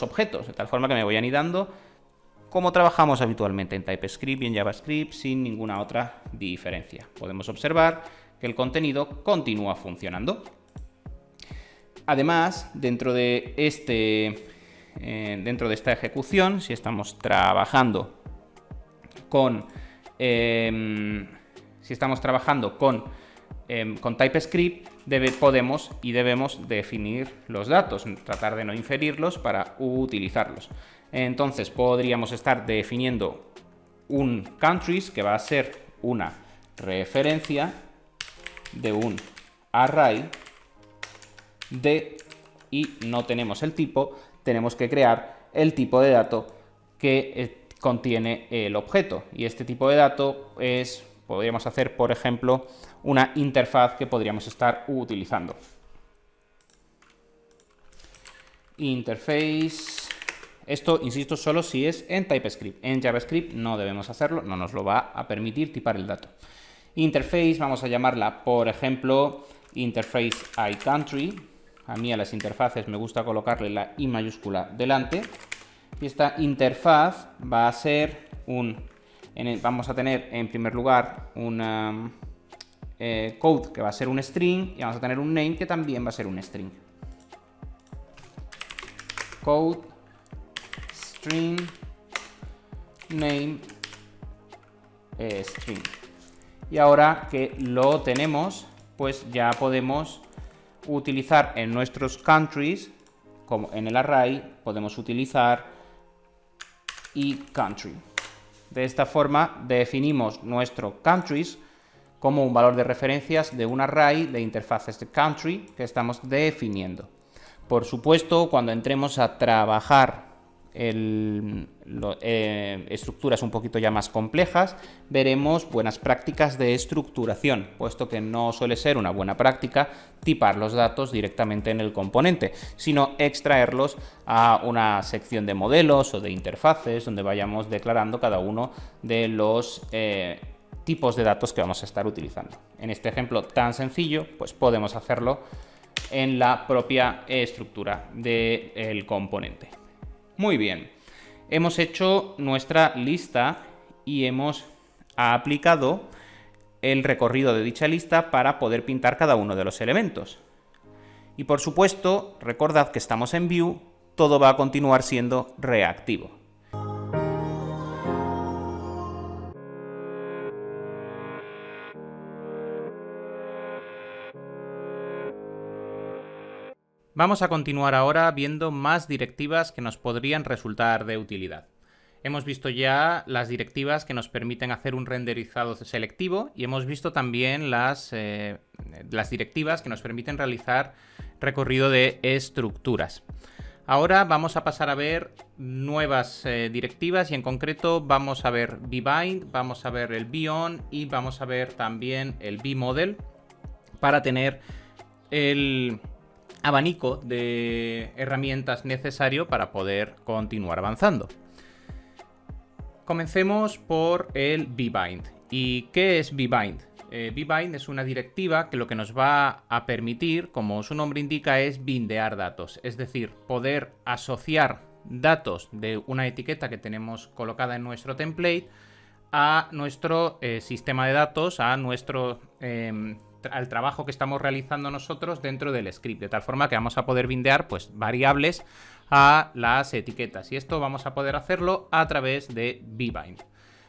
objetos, de tal forma que me voy anidando como trabajamos habitualmente en TypeScript y en JavaScript sin ninguna otra diferencia. Podemos observar que el contenido continúa funcionando. Además, dentro de esta ejecución, si estamos trabajando con TypeScript, podemos y debemos definir los datos, tratar de no inferirlos para utilizarlos. Entonces podríamos estar definiendo un countries que va a ser una referencia de un array y no tenemos el tipo, tenemos que crear el tipo de dato que contiene el objeto. Y este tipo de dato podríamos hacer, por ejemplo, una interfaz que podríamos estar utilizando. interface. Esto, insisto, solo si es en TypeScript. En JavaScript no debemos hacerlo, no nos lo va a permitir tipar el dato. Interface, vamos a llamarla, por ejemplo, interface iCountry. A mí a las interfaces me gusta colocarle la I mayúscula delante. Y esta interfaz va a ser vamos a tener en primer lugar un code que va a ser un string y vamos a tener un name que también va a ser un string. Code, string, name, string. Y ahora que lo tenemos, pues ya podemos utilizar en nuestros countries, como en el array, podemos utilizar iCountry. De esta forma definimos nuestro countries como un valor de referencias de un array de interfaces de country que estamos definiendo. Por supuesto, cuando entremos a trabajar estructuras un poquito ya más complejas, veremos buenas prácticas de estructuración, puesto que no suele ser una buena práctica tipar los datos directamente en el componente, sino extraerlos a una sección de modelos o de interfaces donde vayamos declarando cada uno de los tipos de datos que vamos a estar utilizando. En este ejemplo tan sencillo, pues podemos hacerlo en la propia estructura del componente. Muy bien, hemos hecho nuestra lista y hemos aplicado el recorrido de dicha lista para poder pintar cada uno de los elementos. Y por supuesto, recordad que estamos en Vue, todo va a continuar siendo reactivo. Vamos a continuar ahora viendo más directivas que nos podrían resultar de utilidad. Hemos visto ya las directivas que nos permiten hacer un renderizado selectivo y hemos visto también las directivas que nos permiten realizar recorrido de estructuras. Ahora vamos a pasar a ver nuevas directivas y en concreto vamos a ver vbind, vamos a ver el von y vamos a ver también el vmodel para tener el abanico de herramientas necesario para poder continuar avanzando. Comencemos por el vbind. ¿Y qué es vbind? Vbind es una directiva que lo que nos va a permitir, como su nombre indica, es bindear datos, es decir, poder asociar datos de una etiqueta que tenemos colocada en nuestro template a nuestro sistema de datos, a nuestro al trabajo que estamos realizando nosotros dentro del script, de tal forma que vamos a poder bindear pues variables a las etiquetas, y esto vamos a poder hacerlo a través de vbind.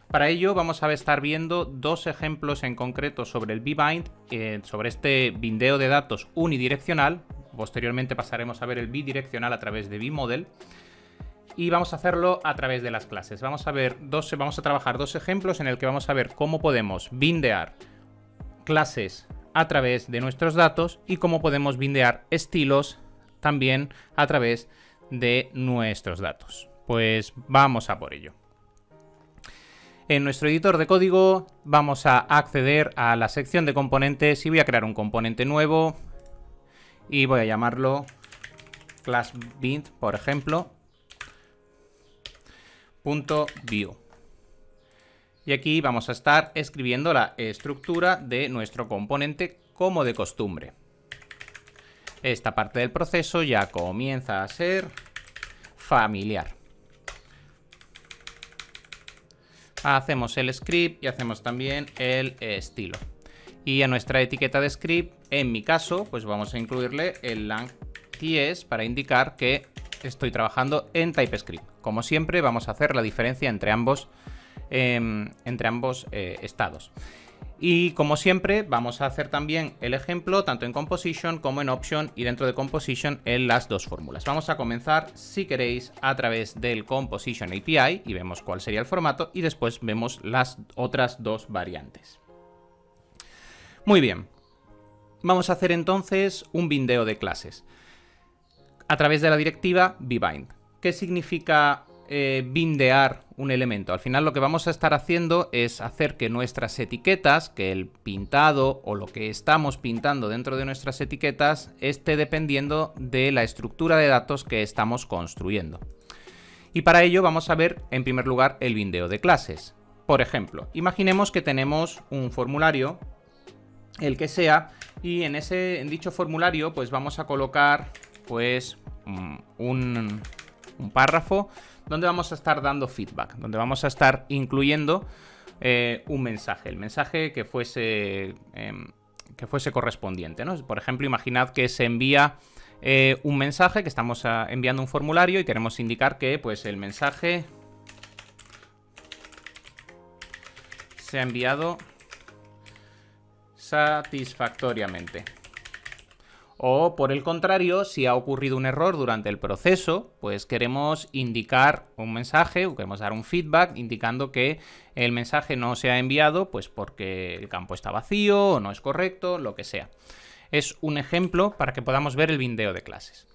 Para ello vamos a estar viendo dos ejemplos en concreto sobre el vbind, sobre este bindeo de datos unidireccional. Posteriormente pasaremos a ver el bidireccional a través de vmodel. Y vamos a hacerlo a través de las clases. Vamos a trabajar dos ejemplos en el que vamos a ver cómo podemos bindear clases a través de nuestros datos y cómo podemos bindear estilos también a través de nuestros datos. Pues vamos a por ello. En nuestro editor de código vamos a acceder a la sección de componentes y voy a crear un componente nuevo y voy a llamarlo class bind, por ejemplo, .view. Y aquí vamos a estar escribiendo la estructura de nuestro componente como de costumbre. Esta parte del proceso ya comienza a ser familiar. Hacemos el script y hacemos también el estilo. Y a nuestra etiqueta de script, en mi caso, pues vamos a incluirle el lang.ts para indicar que estoy trabajando en TypeScript. Como siempre, vamos a hacer la diferencia entre ambos estados. Y como siempre, vamos a hacer también el ejemplo tanto en Composition como en Option y dentro de Composition en las dos fórmulas. Vamos a comenzar, si queréis, a través del Composition API y vemos cuál sería el formato y después vemos las otras dos variantes. Muy bien. Vamos a hacer entonces un bindeo de clases a través de la directiva vbind. ¿Qué significa bindear un elemento. Al final lo que vamos a estar haciendo es hacer que nuestras etiquetas, que el pintado o lo que estamos pintando dentro de nuestras etiquetas esté dependiendo de la estructura de datos que estamos construyendo. Y para ello vamos a ver en primer lugar el bindeo de clases. Por ejemplo, imaginemos que tenemos un formulario, el que sea, y en dicho formulario pues vamos a colocar pues un párrafo donde vamos a estar dando feedback, donde vamos a estar incluyendo un mensaje, el mensaje que fuese correspondiente, ¿no? Por ejemplo, imaginad que se envía un mensaje, que estamos enviando un formulario y queremos indicar que pues el mensaje se ha enviado satisfactoriamente. O por el contrario, si ha ocurrido un error durante el proceso, pues queremos indicar un mensaje o queremos dar un feedback indicando que el mensaje no se ha enviado pues porque el campo está vacío o no es correcto, lo que sea. Es un ejemplo para que podamos ver el bindeo de clases.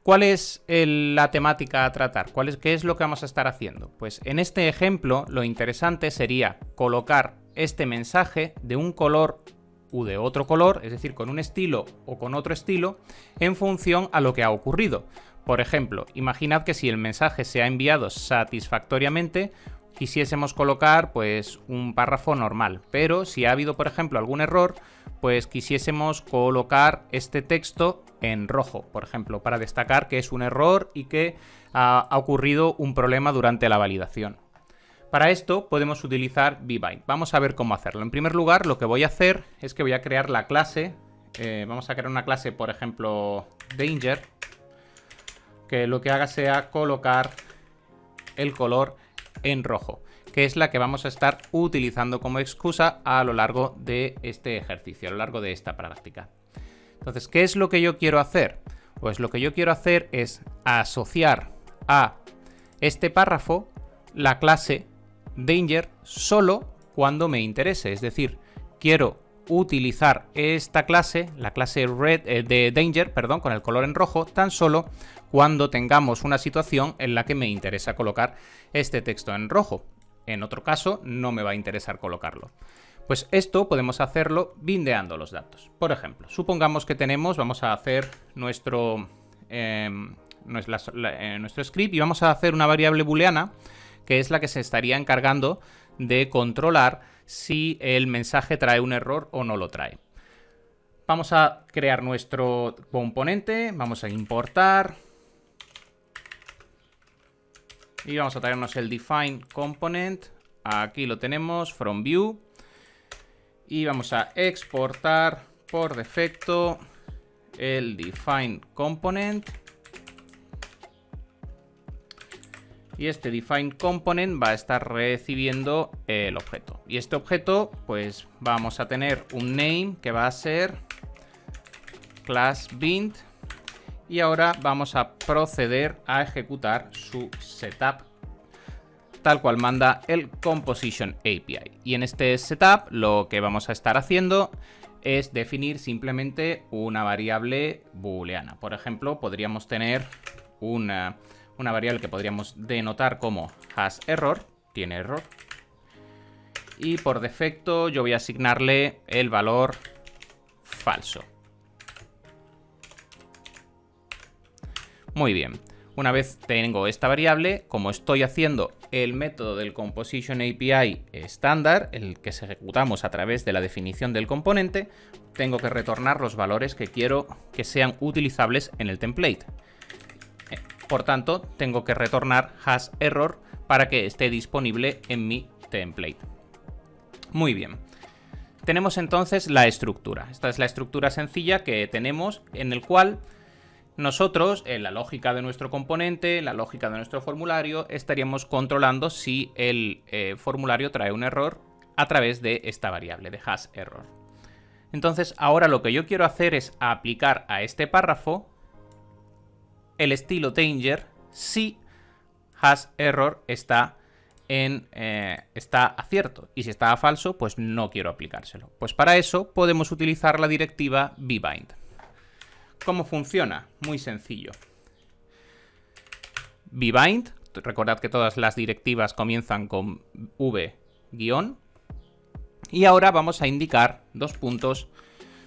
¿Cuál es la temática a tratar? ¿Qué es lo que vamos a estar haciendo? Pues en este ejemplo lo interesante sería colocar este mensaje de un color u de otro color, es decir, con un estilo o con otro estilo, en función a lo que ha ocurrido. Por ejemplo, imaginad que si el mensaje se ha enviado satisfactoriamente, quisiésemos colocar pues un párrafo normal, pero si ha habido, por ejemplo, algún error, pues quisiésemos colocar este texto en rojo, por ejemplo, para destacar que es un error y que ha ocurrido un problema durante la validación. Para esto podemos utilizar vbind. Vamos a ver cómo hacerlo. En primer lugar, lo que voy a hacer es que voy a crear la clase. Vamos a crear una clase, por ejemplo, danger, que lo que haga sea colocar el color en rojo, que es la que vamos a estar utilizando como excusa a lo largo de este ejercicio, a lo largo de esta práctica. Entonces, ¿qué es lo que yo quiero hacer? Pues lo que yo quiero hacer es asociar a este párrafo la clase danger solo cuando me interese. Es decir, quiero utilizar esta clase, la clase de danger, perdón, con el color en rojo, tan solo cuando tengamos una situación en la que me interesa colocar este texto en rojo. En otro caso, no me va a interesar colocarlo. Pues esto podemos hacerlo bindeando los datos. Por ejemplo, supongamos que vamos a hacer nuestro script y vamos a hacer una variable booleana que es la que se estaría encargando de controlar si el mensaje trae un error o no lo trae. Vamos a crear nuestro componente, vamos a importar y vamos a traernos el define component. Aquí lo tenemos, from view, y vamos a exportar por defecto el define component. Y este define component va a estar recibiendo el objeto. Y este objeto, pues vamos a tener un name que va a ser class bind. Y ahora vamos a proceder a ejecutar su setup tal cual manda el Composition API. Y en este setup lo que vamos a estar haciendo es definir simplemente una variable booleana. Por ejemplo, podríamos tener una variable que podríamos denotar como hasError, tiene error. Y por defecto yo voy a asignarle el valor falso. Muy bien. Una vez tengo esta variable, como estoy haciendo el método del Composition API estándar, el que ejecutamos a través de la definición del componente, tengo que retornar los valores que quiero que sean utilizables en el template. Por tanto, tengo que retornar hasError para que esté disponible en mi template. Muy bien. Tenemos entonces la estructura. Esta es la estructura sencilla que tenemos, en el cual nosotros, en la lógica de nuestro componente, en la lógica de nuestro formulario, estaríamos controlando si el formulario trae un error a través de esta variable de hasError. Entonces, ahora lo que yo quiero hacer es aplicar a este párrafo el estilo danger si hasError está acierto, y si está falso, pues no quiero aplicárselo. Pues para eso podemos utilizar la directiva vbind. ¿Cómo funciona? Muy sencillo. Vbind Recordad que todas las directivas comienzan con v-. Y ahora vamos a indicar,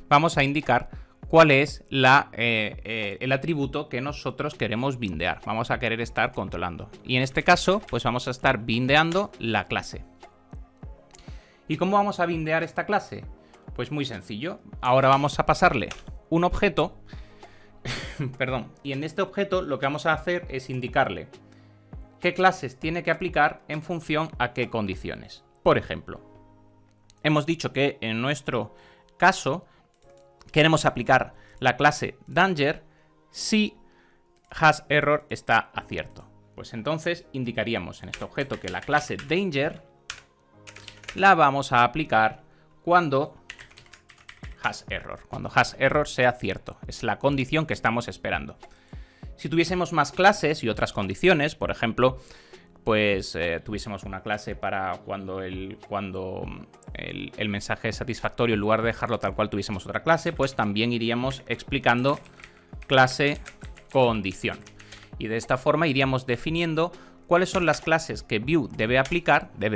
vamos a indicar cuál es el atributo que nosotros queremos bindear. Vamos a querer estar controlando. Y en este caso, pues vamos a estar bindeando la clase. ¿Y cómo vamos a bindear esta clase? Pues muy sencillo. Ahora vamos a pasarle un objeto. Perdón. Y en este objeto lo que vamos a hacer es indicarle qué clases tiene que aplicar en función a qué condiciones. Por ejemplo, hemos dicho que en nuestro caso queremos aplicar la clase Danger si hasError está a cierto. Pues entonces indicaríamos en este objeto que la clase Danger la vamos a aplicar cuando hasError sea cierto. Es la condición que estamos esperando. Si tuviésemos más clases y otras condiciones, por ejemplo, pues tuviésemos una clase para cuando el mensaje es satisfactorio, en lugar de dejarlo tal cual tuviésemos otra clase, pues también iríamos explicando clase condición. Y de esta forma iríamos definiendo cuáles son las clases que Vue debe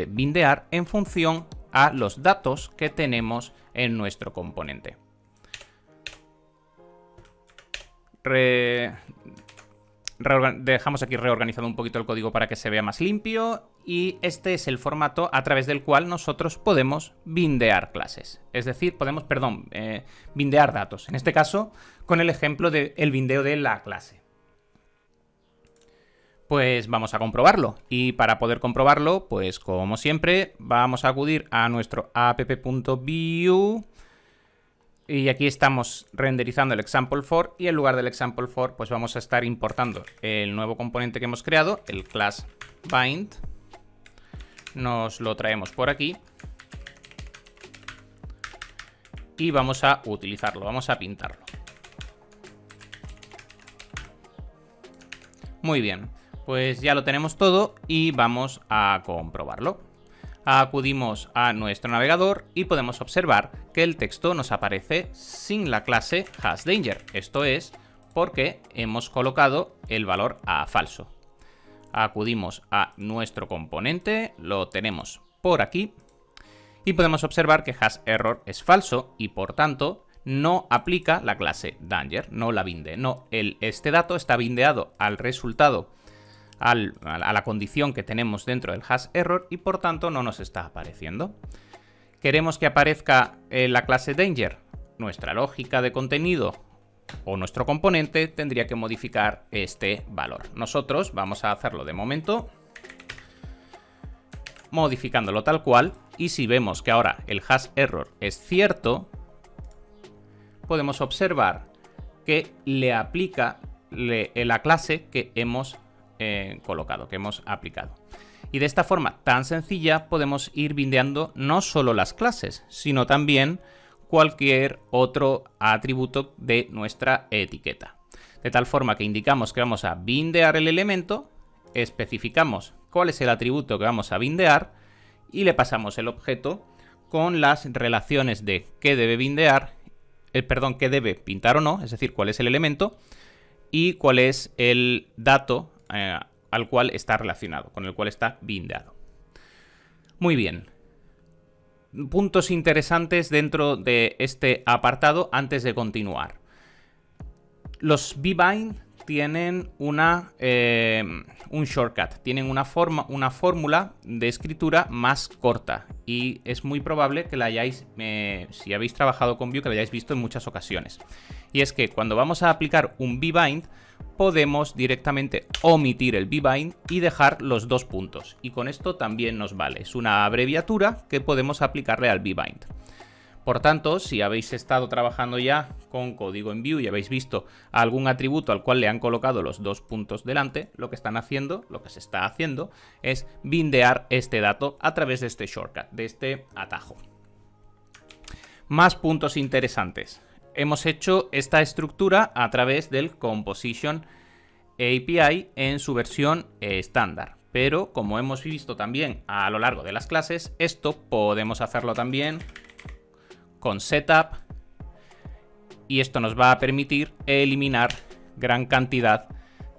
bindear en función a los datos que tenemos en nuestro componente. Dejamos aquí reorganizado un poquito el código para que se vea más limpio, y este es el formato a través del cual nosotros podemos bindear clases. Es decir, podemos, bindear datos. En este caso, con el ejemplo del bindeo de la clase. Pues vamos a comprobarlo. Y para poder comprobarlo, pues como siempre, vamos a acudir a nuestro app.vue. Y aquí estamos renderizando el example4, y en lugar del example4 pues vamos a estar importando el nuevo componente que hemos creado, el class bind. Nos lo traemos por aquí y vamos a utilizarlo, vamos a pintarlo. Muy bien, pues ya lo tenemos todo y vamos a comprobarlo. Acudimos a nuestro navegador y podemos observar que el texto nos aparece sin la clase hasDanger. Esto es porque hemos colocado el valor a falso. Acudimos a nuestro componente, lo tenemos por aquí y podemos observar que hasError es falso y por tanto no aplica la clase Danger, no la binde. Este dato está bindeado al resultado, a la condición que tenemos dentro del hasError, y por tanto no nos está apareciendo. ¿Queremos que aparezca la clase Danger? Nuestra lógica de contenido o nuestro componente tendría que modificar este valor. Nosotros vamos a hacerlo de momento modificándolo tal cual, y si vemos que ahora el hasError es cierto, podemos observar que le aplica la clase que hemos colocado, que hemos aplicado. Y de esta forma tan sencilla podemos ir bindeando no solo las clases, sino también cualquier otro atributo de nuestra etiqueta. De tal forma que indicamos que vamos a bindear el elemento, especificamos cuál es el atributo que vamos a bindear y le pasamos el objeto con las relaciones de qué debe bindear, qué debe pintar o no, es decir, cuál es el elemento y cuál es el dato al cual está relacionado, con el cual está bindeado. Muy bien. Puntos interesantes dentro de este apartado antes de continuar. Los vbind tienen un shortcut, tienen una fórmula de escritura más corta, y es muy probable que la hayáis, si habéis trabajado con Vue, que la hayáis visto en muchas ocasiones. Y es que cuando vamos a aplicar un vbind, podemos directamente omitir el vbind y dejar los dos puntos. Y con esto también nos vale. Es una abreviatura que podemos aplicarle al vbind. Por tanto, si habéis estado trabajando ya con código en Vue y habéis visto algún atributo al cual le han colocado los dos puntos delante, lo que se está haciendo es bindear este dato a través de este shortcut, de este atajo. Más puntos interesantes. Hemos hecho esta estructura a través del Composition API en su versión estándar. Pero como hemos visto también a lo largo de las clases, esto podemos hacerlo también con Setup, y esto nos va a permitir eliminar gran cantidad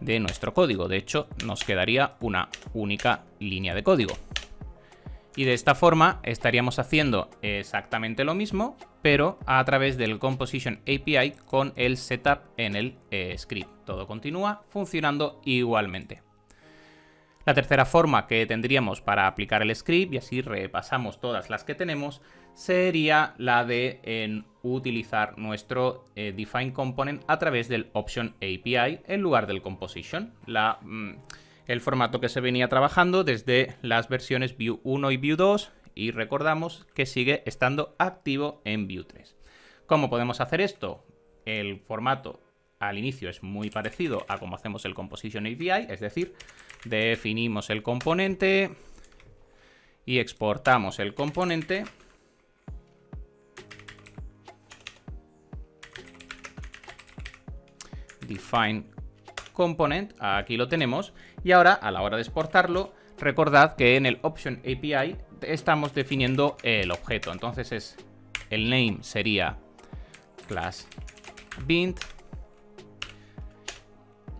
de nuestro código. De hecho, nos quedaría una única línea de código. Y de esta forma estaríamos haciendo exactamente lo mismo, pero a través del Composition API con el setup en el script. Todo continúa funcionando igualmente. La tercera forma que tendríamos para aplicar el script, y así repasamos todas las que tenemos, sería la de utilizar nuestro define component a través del option API en lugar del composition. El formato que se venía trabajando desde las versiones Vue 1 y Vue 2, y recordamos que sigue estando activo en Vue 3. ¿Cómo podemos hacer esto? El formato al inicio es muy parecido a como hacemos el Composition API, es decir, definimos el componente y exportamos el componente. Define component, aquí lo tenemos, y ahora a la hora de exportarlo, recordad que en el Option API estamos definiendo el objeto. Entonces el name sería class bint,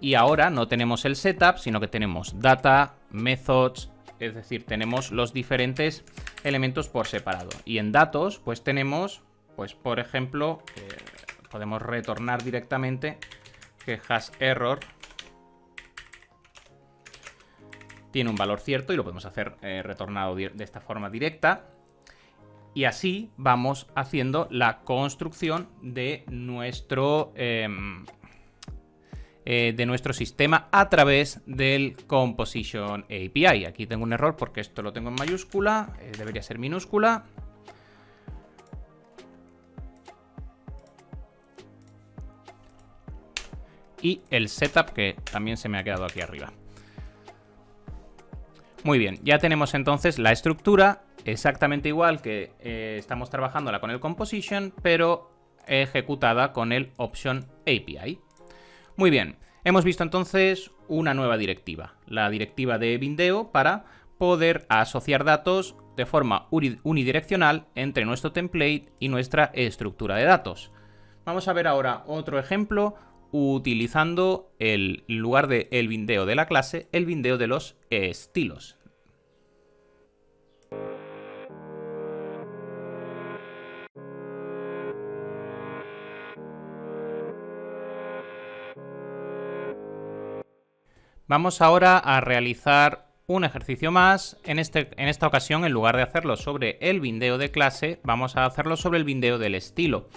y ahora no tenemos el setup, sino que tenemos data, methods, es decir, tenemos los diferentes elementos por separado. Y en datos, pues tenemos, pues por ejemplo, podemos retornar directamente que hasError tiene un valor cierto y lo podemos hacer retornado de esta forma directa. Y así vamos haciendo la construcción de nuestro sistema a través del Composition API. Aquí tengo un error porque esto lo tengo en mayúscula, debería ser minúscula. Y el setup, que también se me ha quedado aquí arriba. Muy bien, ya tenemos entonces la estructura exactamente igual que estamos trabajándola con el Composition, pero ejecutada con el Option API. Muy bien, hemos visto entonces una nueva directiva, la directiva de bindeo, para poder asociar datos de forma unidireccional entre nuestro template y nuestra estructura de datos. Vamos a ver ahora otro ejemplo utilizando en lugar del bindeo de la clase, el bindeo de los estilos. Vamos ahora a realizar un ejercicio más. En esta ocasión, en lugar de hacerlo sobre el bindeo de clase, vamos a hacerlo sobre el bindeo del estilo.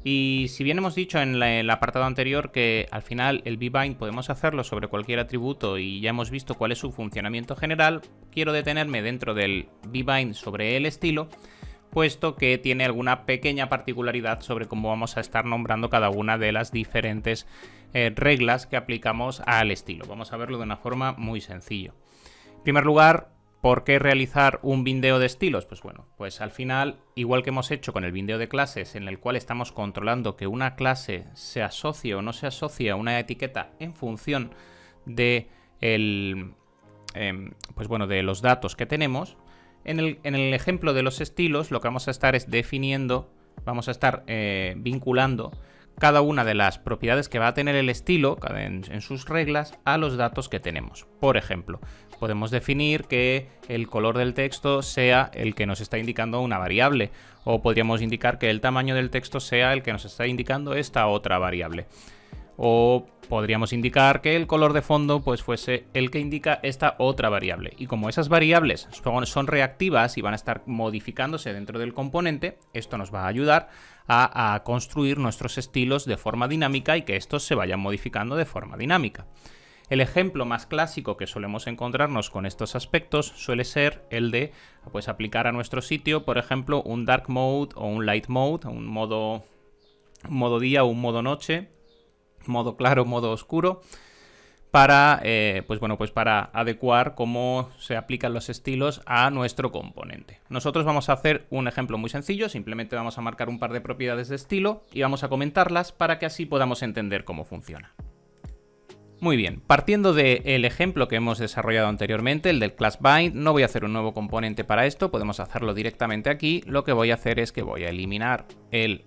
Y si bien hemos dicho en el apartado anterior que al final el vbind podemos hacerlo sobre cualquier atributo y ya hemos visto cuál es su funcionamiento general, quiero detenerme dentro del vbind sobre el estilo, puesto que tiene alguna pequeña particularidad sobre cómo vamos a estar nombrando cada una de las diferentes reglas que aplicamos al estilo. Vamos a verlo de una forma muy sencilla. En primer lugar, ¿por qué realizar un bindeo de estilos? Pues bueno, pues al final, igual que hemos hecho con el bindeo de clases, en el cual estamos controlando que una clase se asocie o no se asocie a una etiqueta en función de, de los datos que tenemos, en el ejemplo de los estilos lo que vamos a estar es definiendo, vamos a estar vinculando cada una de las propiedades que va a tener el estilo en sus reglas a los datos que tenemos. Por ejemplo, podemos definir que el color del texto sea el que nos está indicando una variable, o podríamos indicar que el tamaño del texto sea el que nos está indicando esta otra variable. O podríamos indicar que el color de fondo pues fuese el que indica esta otra variable. Y como esas variables son reactivas y van a estar modificándose dentro del componente, esto nos va a ayudar a construir nuestros estilos de forma dinámica y que estos se vayan modificando de forma dinámica. El ejemplo más clásico que solemos encontrarnos con estos aspectos suele ser el de pues, aplicar a nuestro sitio, por ejemplo, un dark mode o un light mode, un modo día o un modo noche, modo claro, modo oscuro, para, para adecuar cómo se aplican los estilos a nuestro componente. Nosotros vamos a hacer un ejemplo muy sencillo, simplemente vamos a marcar un par de propiedades de estilo y vamos a comentarlas para que así podamos entender cómo funciona. Muy bien, partiendo del ejemplo que hemos desarrollado anteriormente, el del class bind, no voy a hacer un nuevo componente para esto, podemos hacerlo directamente aquí. Lo que voy a hacer es que voy a eliminar el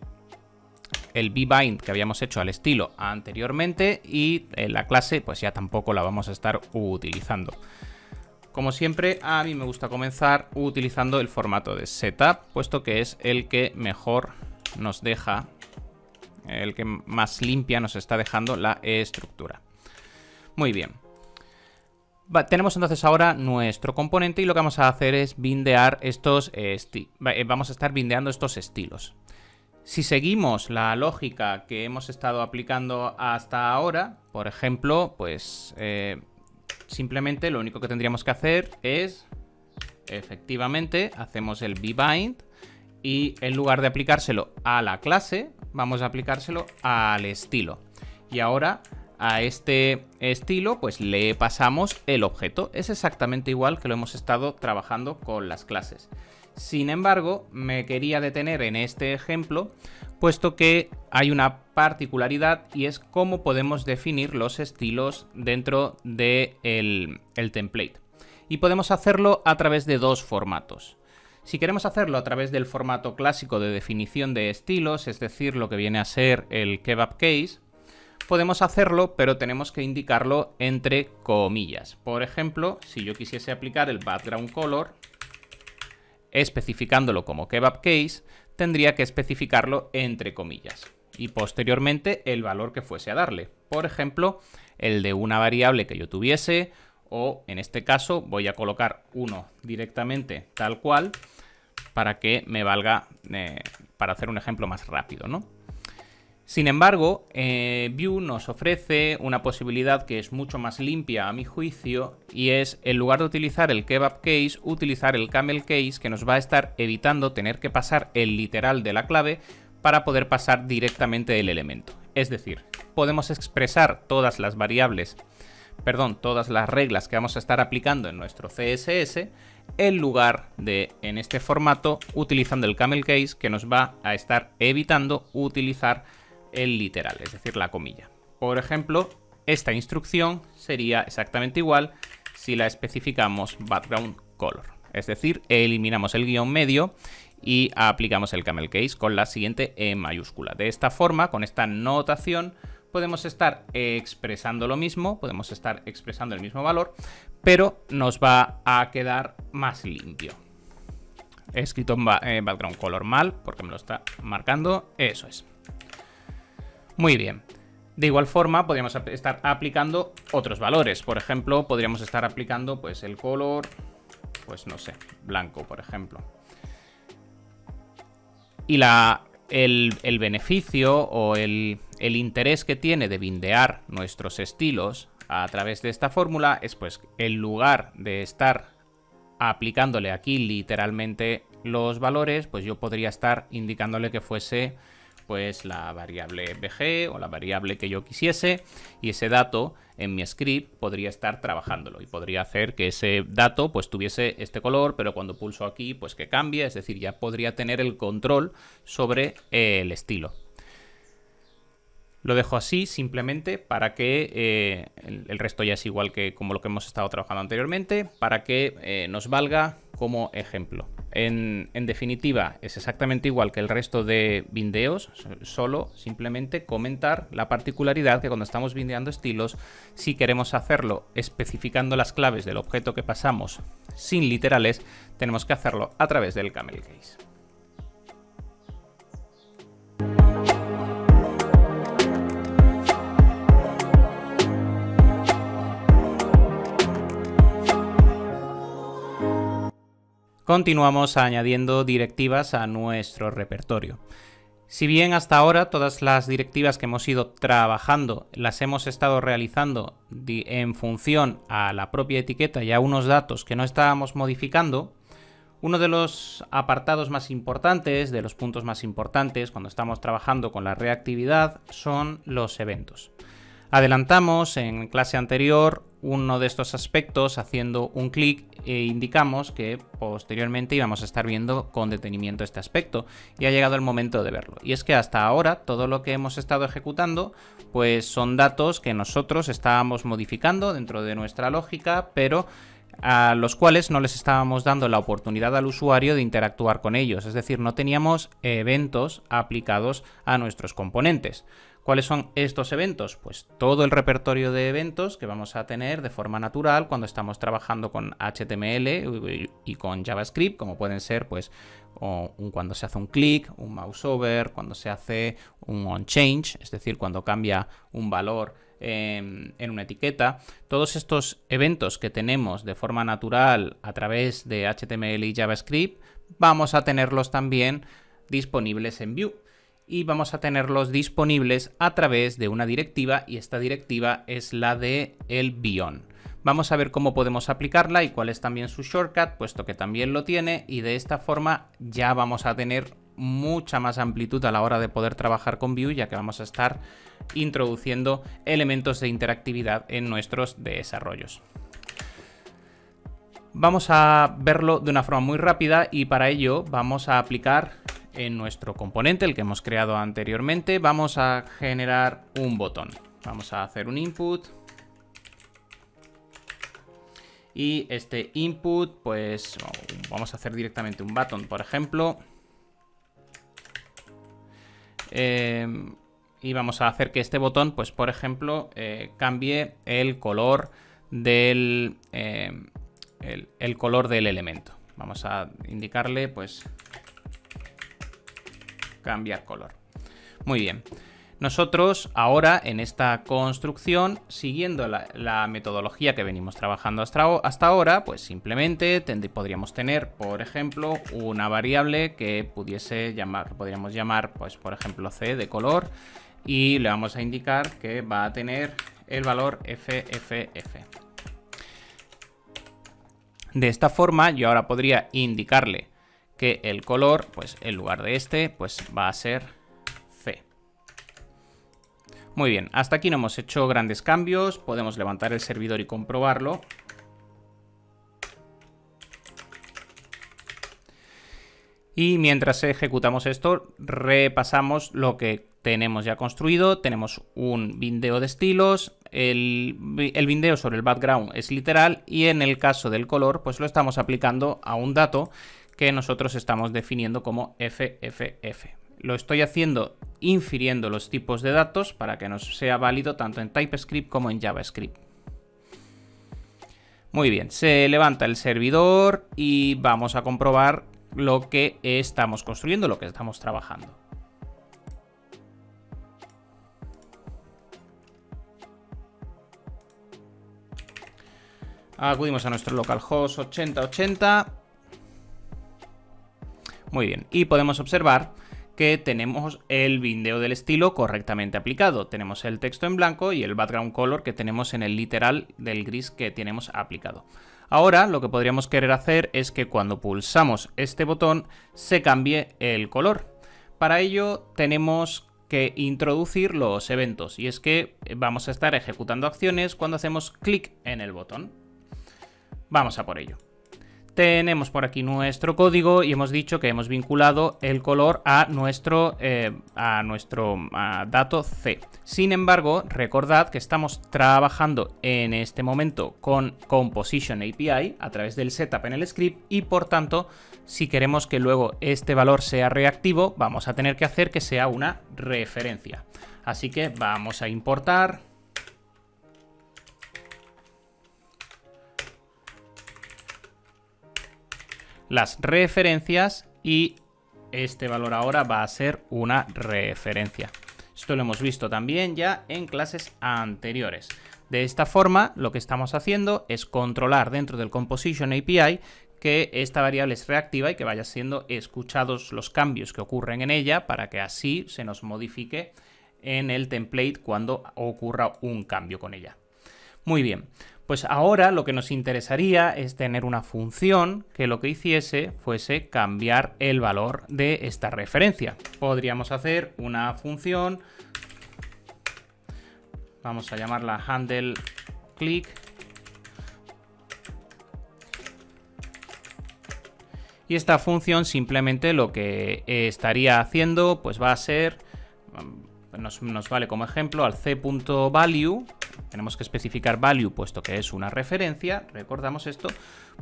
el bbind que habíamos hecho al estilo anteriormente, y la clase pues ya tampoco la vamos a estar utilizando. Como siempre, a mí me gusta comenzar utilizando el formato de setup, puesto que es el que mejor nos deja, el que más limpia nos está dejando la estructura. Muy bien. Tenemos entonces ahora nuestro componente y lo que vamos a hacer es bindear estos vamos a estar bindeando estos estilos. Si seguimos la lógica que hemos estado aplicando hasta ahora, por ejemplo, pues simplemente lo único que tendríamos que hacer es, efectivamente, hacemos el bbind y en lugar de aplicárselo a la clase, vamos a aplicárselo al estilo. Y ahora a este estilo pues le pasamos el objeto. Es exactamente igual que lo hemos estado trabajando con las clases. Sin embargo, me quería detener en este ejemplo, puesto que hay una particularidad y es cómo podemos definir los estilos dentro del template. Y podemos hacerlo a través de dos formatos. Si queremos hacerlo a través del formato clásico de definición de estilos, es decir, lo que viene a ser el kebab case, podemos hacerlo, pero tenemos que indicarlo entre comillas. Por ejemplo, si yo quisiese aplicar el background color, especificándolo como kebab case, tendría que especificarlo entre comillas y posteriormente el valor que fuese a darle. Por ejemplo, el de una variable que yo tuviese, o en este caso voy a colocar 1 directamente tal cual para que me valga para hacer un ejemplo más rápido, ¿no? Sin embargo, Vue nos ofrece una posibilidad que es mucho más limpia a mi juicio, y es, en lugar de utilizar el kebab case, utilizar el camel case, que nos va a estar evitando tener que pasar el literal de la clave para poder pasar directamente el elemento. Es decir, podemos expresar todas las variables, todas las reglas que vamos a estar aplicando en nuestro CSS, en lugar de, en este formato, utilizando el camel case, que nos va a estar evitando utilizar el literal, es decir, la comilla. Por ejemplo, esta instrucción sería exactamente igual si la especificamos background color, es decir, eliminamos el guión medio y aplicamos el camel case con la siguiente E mayúscula. De esta forma, con esta notación, podemos estar expresando lo mismo, podemos estar expresando el mismo valor, pero nos va a quedar más limpio. He escrito background color mal porque me lo está marcando, eso es. Muy bien. De igual forma, podríamos estar aplicando otros valores. Por ejemplo, podríamos estar aplicando pues el color, pues no sé, blanco, por ejemplo. Y el beneficio o el interés que tiene de bindear nuestros estilos a través de esta fórmula es, pues, en lugar de estar aplicándole aquí literalmente los valores, pues yo podría estar indicándole que fuese pues la variable bg o la variable que yo quisiese, y ese dato en mi script podría estar trabajándolo y podría hacer que ese dato pues tuviese este color, pero cuando pulso aquí pues que cambie, es decir, ya podría tener el control sobre el estilo. Lo dejo así simplemente para que el resto ya es igual que como lo que hemos estado trabajando anteriormente, para que nos valga como ejemplo. En definitiva, es exactamente igual que el resto de bindeos, solo simplemente comentar la particularidad que cuando estamos bindeando estilos, si queremos hacerlo especificando las claves del objeto que pasamos sin literales, tenemos que hacerlo a través del camel case. Continuamos añadiendo directivas a nuestro repertorio. Si bien hasta ahora todas las directivas que hemos ido trabajando las hemos estado realizando en función a la propia etiqueta y a unos datos que no estábamos modificando, uno de los apartados más importantes, de los puntos más importantes cuando estamos trabajando con la reactividad, son los eventos. Adelantamos en clase anterior uno de estos aspectos haciendo un clic e indicamos que posteriormente íbamos a estar viendo con detenimiento este aspecto, y ha llegado el momento de verlo. Y es que hasta ahora todo lo que hemos estado ejecutando pues son datos que nosotros estábamos modificando dentro de nuestra lógica, pero a los cuales no les estábamos dando la oportunidad al usuario de interactuar con ellos, es decir, no teníamos eventos aplicados a nuestros componentes. ¿Cuáles son estos eventos? Pues todo el repertorio de eventos que vamos a tener de forma natural cuando estamos trabajando con HTML y con JavaScript, como pueden ser pues cuando se hace un clic, un mouse over, cuando se hace un onChange, es decir, cuando cambia un valor en una etiqueta. Todos estos eventos que tenemos de forma natural a través de HTML y JavaScript, vamos a tenerlos también disponibles en Vue. Y vamos a tenerlos disponibles a través de una directiva, y esta directiva es la de el Beyond. Vamos a ver cómo podemos aplicarla y cuál es también su shortcut, puesto que también lo tiene, y de esta forma ya vamos a tener mucha más amplitud a la hora de poder trabajar con Vue, ya que vamos a estar introduciendo elementos de interactividad en nuestros desarrollos. Vamos a verlo de una forma muy rápida y para ello vamos a aplicar en nuestro componente, el que hemos creado anteriormente, vamos a generar un botón. Vamos a hacer un input. Y este input, pues vamos a hacer directamente un button, por ejemplo. Y vamos a hacer que este botón, pues por ejemplo, cambie el color del, el color del elemento. Vamos a indicarle, pues, cambiar color. Muy bien. Nosotros ahora en esta construcción, siguiendo la metodología que venimos trabajando hasta ahora, pues simplemente podríamos tener, por ejemplo, una variable que podríamos llamar, pues por ejemplo, C de color, y le vamos a indicar que va a tener el valor FFF. De esta forma, yo ahora podría indicarle que el color, pues en lugar de este, pues va a ser C. Muy bien, hasta aquí no hemos hecho grandes cambios. Podemos levantar el servidor y comprobarlo. Y mientras ejecutamos esto, repasamos lo que tenemos ya construido. Tenemos un bindeo de estilos. El bindeo sobre el background es literal, y en el caso del color, pues lo estamos aplicando a un dato que nosotros estamos definiendo como FFF. Lo estoy haciendo infiriendo los tipos de datos para que nos sea válido tanto en TypeScript como en JavaScript. Muy bien, se levanta el servidor y vamos a comprobar lo que estamos construyendo, lo que estamos trabajando. Acudimos a nuestro localhost 8080. Muy bien, y podemos observar que tenemos el bindeo del estilo correctamente aplicado. Tenemos el texto en blanco y el background color que tenemos en el literal del gris que tenemos aplicado. Ahora lo que podríamos querer hacer es que cuando pulsamos este botón se cambie el color. Para ello tenemos que introducir los eventos, y es que vamos a estar ejecutando acciones cuando hacemos clic en el botón. Vamos a por ello. Tenemos por aquí nuestro código y hemos dicho que hemos vinculado el color a nuestro dato C. Sin embargo, recordad que estamos trabajando en este momento con Composition API a través del setup en el script, y por tanto, si queremos que luego este valor sea reactivo, vamos a tener que hacer que sea una referencia. Así que vamos a importar las referencias, y este valor ahora va a ser una referencia. Esto lo hemos visto también ya en clases anteriores. De esta forma, lo que estamos haciendo es controlar dentro del Composition API que esta variable es reactiva y que vaya siendo escuchados los cambios que ocurren en ella, para que así se nos modifique en el template cuando ocurra un cambio con ella. Muy bien. Pues ahora lo que nos interesaría es tener una función que lo que hiciese fuese cambiar el valor de esta referencia. Podríamos hacer una función, vamos a llamarla handleClick, y esta función simplemente lo que estaría haciendo pues va a ser, nos vale como ejemplo al c.value, tenemos que especificar value, puesto que es una referencia, recordamos esto,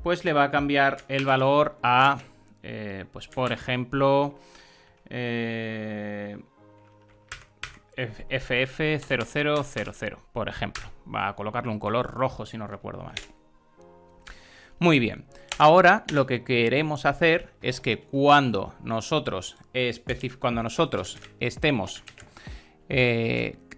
pues le va a cambiar el valor a, pues por ejemplo, FF0000, por ejemplo. Va a colocarle un color rojo si no recuerdo mal. Muy bien. Ahora lo que queremos hacer es que cuando nosotros estemos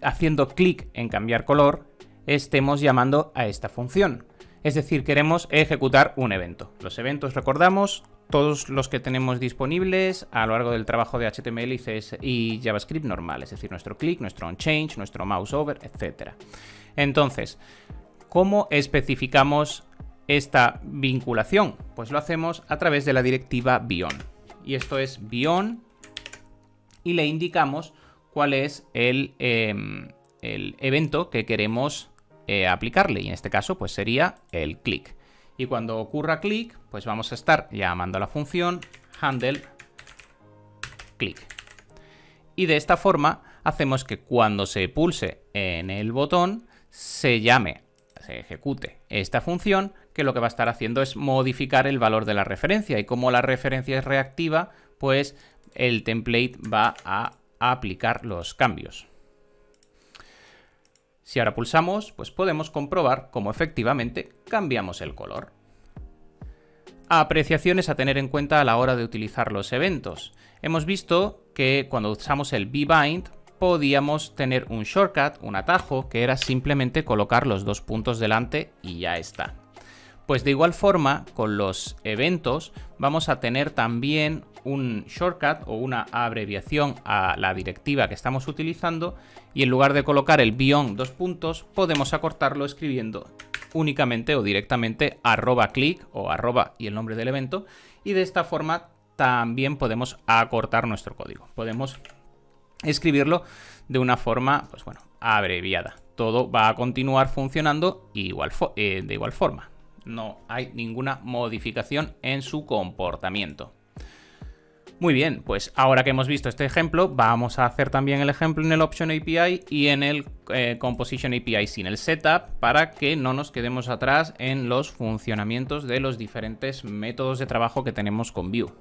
haciendo clic en cambiar color, estemos llamando a esta función. Es decir, queremos ejecutar un evento. Los eventos, recordamos, todos los que tenemos disponibles a lo largo del trabajo de HTML y CSS y JavaScript normal, es decir, nuestro click, nuestro onChange, nuestro mouse over, etc. Entonces, ¿cómo especificamos esta vinculación? Pues lo hacemos a través de la directiva beyond. Y esto es beyond y le indicamos cuál es el evento que queremos aplicarle. Y en este caso, pues sería el click. Y cuando ocurra click, pues vamos a estar llamando a la función handle click. Y de esta forma hacemos que cuando se pulse en el botón se ejecute esta función, que lo que va a estar haciendo es modificar el valor de la referencia. Y como la referencia es reactiva, pues el template va a aplicar los cambios. Si ahora pulsamos, pues podemos comprobar cómo efectivamente cambiamos el color. Apreciaciones a tener en cuenta a la hora de utilizar los eventos. Hemos visto que cuando usamos el bbind podíamos tener un shortcut, un atajo, que era simplemente colocar los dos puntos delante y ya está. Pues de igual forma, con los eventos vamos a tener también un shortcut o una abreviación a la directiva que estamos utilizando, y en lugar de colocar el beyond dos puntos, podemos acortarlo escribiendo únicamente o directamente @click o @ y el nombre del evento, y de esta forma también podemos acortar nuestro código. Podemos escribirlo de una forma, pues bueno, abreviada. Todo va a continuar funcionando de igual forma. No hay ninguna modificación en su comportamiento. Muy bien, pues ahora que hemos visto este ejemplo, vamos a hacer también el ejemplo en el Option API y en el Composition API sin el Setup, para que no nos quedemos atrás en los funcionamientos de los diferentes métodos de trabajo que tenemos con Vue.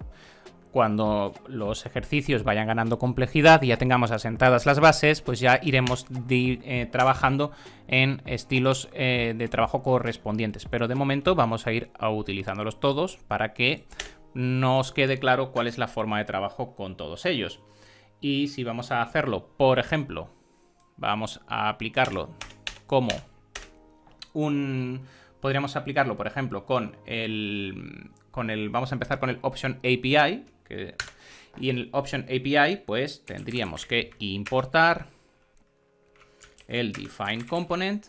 Cuando los ejercicios vayan ganando complejidad y ya tengamos asentadas las bases, pues ya iremos trabajando en estilos de trabajo correspondientes. Pero de momento vamos a ir utilizándolos todos para que nos quede claro cuál es la forma de trabajo con todos ellos. Y si vamos a hacerlo, por ejemplo, vamos a aplicarlo como podríamos aplicarlo, por ejemplo, vamos a empezar con el Option API. Y en el Option API pues tendríamos que importar el define component,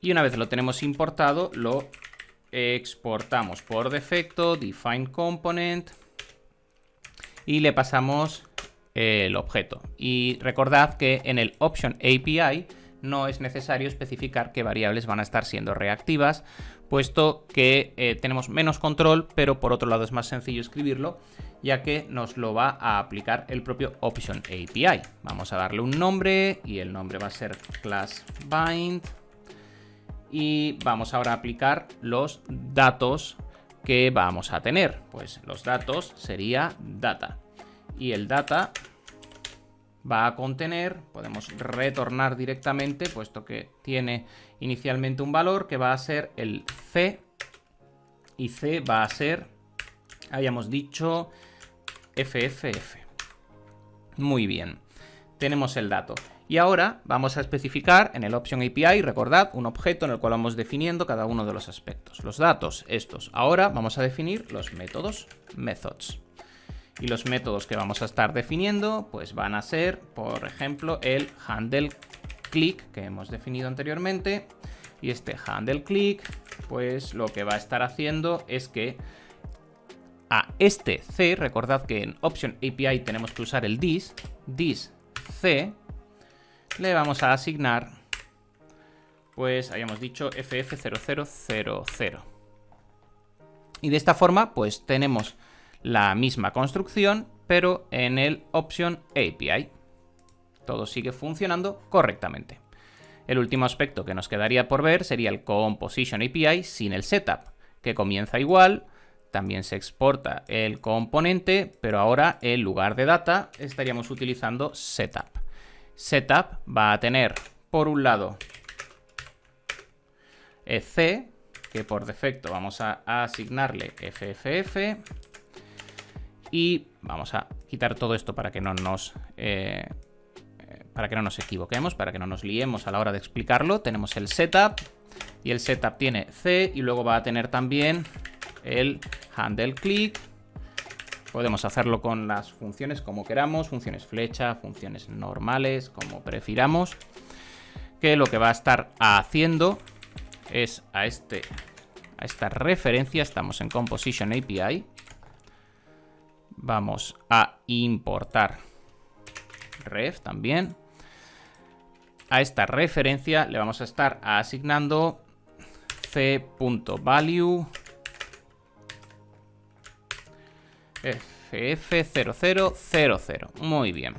y una vez lo tenemos importado lo exportamos por defecto, define component, y le pasamos el objeto. Y recordad que en el Option API no es necesario especificar qué variables van a estar siendo reactivas, puesto que tenemos menos control, pero por otro lado es más sencillo escribirlo, ya que nos lo va a aplicar el propio Option API. Vamos a darle un nombre y el nombre va a ser class bind, y vamos ahora a aplicar los datos que vamos a tener. Pues los datos sería data, y el data va a contener, podemos retornar directamente, puesto que tiene inicialmente un valor que va a ser el C, y C va a ser, habíamos dicho, FFF. Muy bien, tenemos el dato. Y ahora vamos a especificar en el Option API, recordad, un objeto en el cual vamos definiendo cada uno de los aspectos. Los datos, estos. Ahora vamos a definir los métodos, methods. Y los métodos que vamos a estar definiendo pues van a ser, por ejemplo, el handle click que hemos definido anteriormente. Y este handle click pues lo que va a estar haciendo es que a este C, recordad que en Option API tenemos que usar el this C, le vamos a asignar, pues habíamos dicho FF0000. Y de esta forma pues tenemos la misma construcción, pero en el Option API. Todo sigue funcionando correctamente. El último aspecto que nos quedaría por ver sería el Composition API sin el setup, que comienza igual, también se exporta el componente, pero ahora en lugar de data estaríamos utilizando setup. Setup va a tener, por un lado, C, que por defecto vamos a asignarle FFF, y vamos a quitar todo esto para que no nos equivoquemos, para que no nos liemos a la hora de explicarlo. Tenemos el setup y el setup tiene C y luego va a tener también el handle click. Podemos hacerlo con las funciones como queramos, funciones flecha, funciones normales, como prefiramos, que lo que va a estar haciendo es a esta referencia, estamos en Composition API, vamos a importar ref también. A esta referencia le vamos a estar asignando c.value ff0000. Muy bien.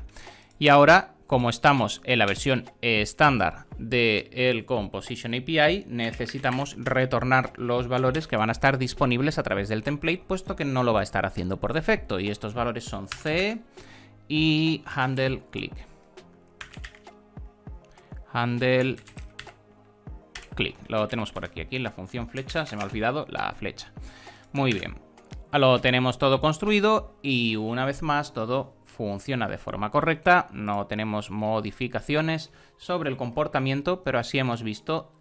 Y ahora, como estamos en la versión estándar del Composition API, necesitamos retornar los valores que van a estar disponibles a través del template, puesto que no lo va a estar haciendo por defecto. Y estos valores son C y handle click. Handle click. Lo tenemos por aquí en la función flecha. Se me ha olvidado la flecha. Muy bien. Lo tenemos todo construido y una vez más todo funciona de forma correcta. No tenemos modificaciones sobre el comportamiento, pero así hemos visto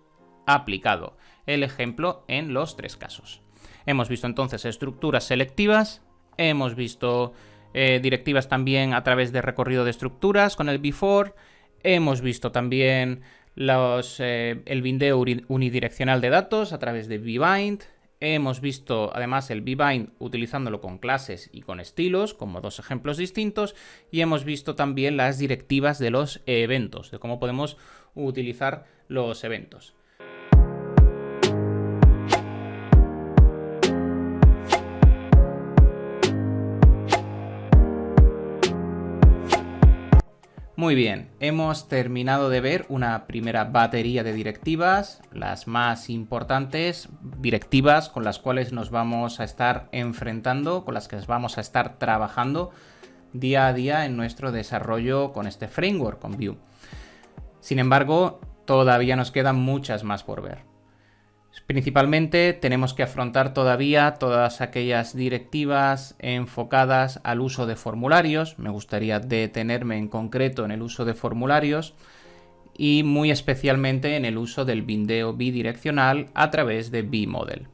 aplicado el ejemplo en los tres casos. Hemos visto entonces estructuras selectivas. Hemos visto directivas también a través de recorrido de estructuras con el before. Hemos visto también el bindeo unidireccional de datos a través de vbind. Hemos visto además el vbind utilizándolo con clases y con estilos, como dos ejemplos distintos. Y hemos visto también las directivas de los eventos, de cómo podemos utilizar los eventos. Muy bien, hemos terminado de ver una primera batería de directivas, las más importantes, directivas con las cuales nos vamos a estar enfrentando, con las que vamos a estar trabajando día a día en nuestro desarrollo con este framework, con Vue. Sin embargo, todavía nos quedan muchas más por ver. Principalmente tenemos que afrontar todavía todas aquellas directivas enfocadas al uso de formularios. Me gustaría detenerme en concreto en el uso de formularios y muy especialmente en el uso del bindeo bidireccional a través de vModel.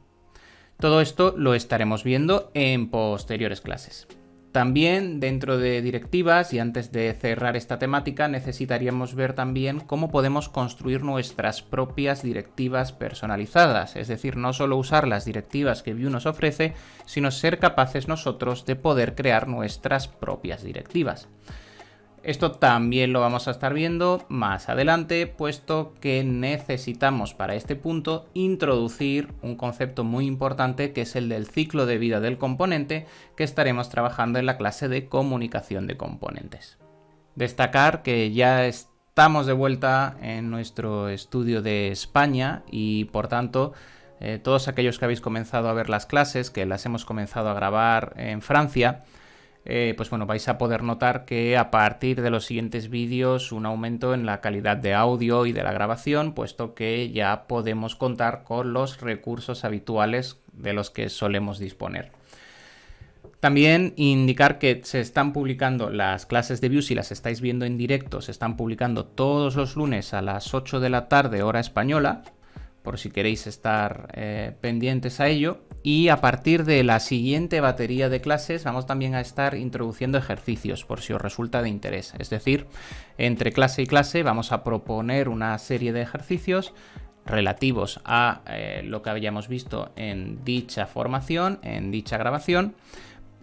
Todo esto lo estaremos viendo en posteriores clases. También dentro de directivas, y antes de cerrar esta temática, necesitaríamos ver también cómo podemos construir nuestras propias directivas personalizadas, es decir, no solo usar las directivas que Vue nos ofrece, sino ser capaces nosotros de poder crear nuestras propias directivas. Esto también lo vamos a estar viendo más adelante, puesto que necesitamos para este punto introducir un concepto muy importante que es el del ciclo de vida del componente, que estaremos trabajando en la clase de comunicación de componentes. Destacar que ya estamos de vuelta en nuestro estudio de España y por tanto todos aquellos que habéis comenzado a ver las clases, que las hemos comenzado a grabar en Francia, pues bueno, vais a poder notar que a partir de los siguientes vídeos un aumento en la calidad de audio y de la grabación, puesto que ya podemos contar con los recursos habituales de los que solemos disponer. También indicar que se están publicando las clases de Vue, si las estáis viendo en directo, se están publicando todos los lunes a las 8 de la tarde hora española, por si queréis estar pendientes a ello. Y a partir de la siguiente batería de clases vamos también a estar introduciendo ejercicios por si os resulta de interés. Es decir, entre clase y clase vamos a proponer una serie de ejercicios relativos a lo que habíamos visto en dicha formación, en dicha grabación,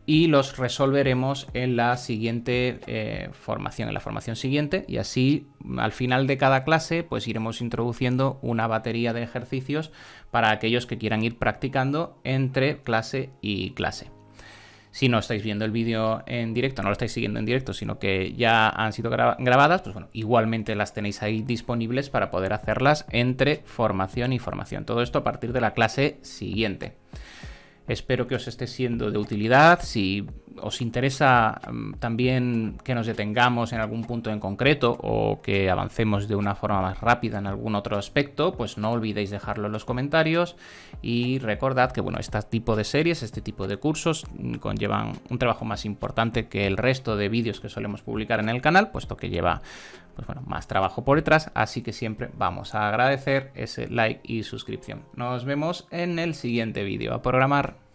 y los resolveremos en la siguiente formación, en la formación siguiente, y así al final de cada clase pues iremos introduciendo una batería de ejercicios para aquellos que quieran ir practicando entre clase y clase. Si no estáis viendo el vídeo en directo, no lo estáis siguiendo en directo, sino que ya han sido grabadas, pues bueno, igualmente las tenéis ahí disponibles para poder hacerlas entre formación y formación. Todo esto a partir de la clase siguiente. Espero que os esté siendo de utilidad. Si os interesa también que nos detengamos en algún punto en concreto o que avancemos de una forma más rápida en algún otro aspecto, pues no olvidéis dejarlo en los comentarios y recordad que bueno, este tipo de series, este tipo de cursos conllevan un trabajo más importante que el resto de vídeos que solemos publicar en el canal, puesto que lleva pues bueno, más trabajo por detrás, así que siempre vamos a agradecer ese like y suscripción. Nos vemos en el siguiente vídeo. A programar.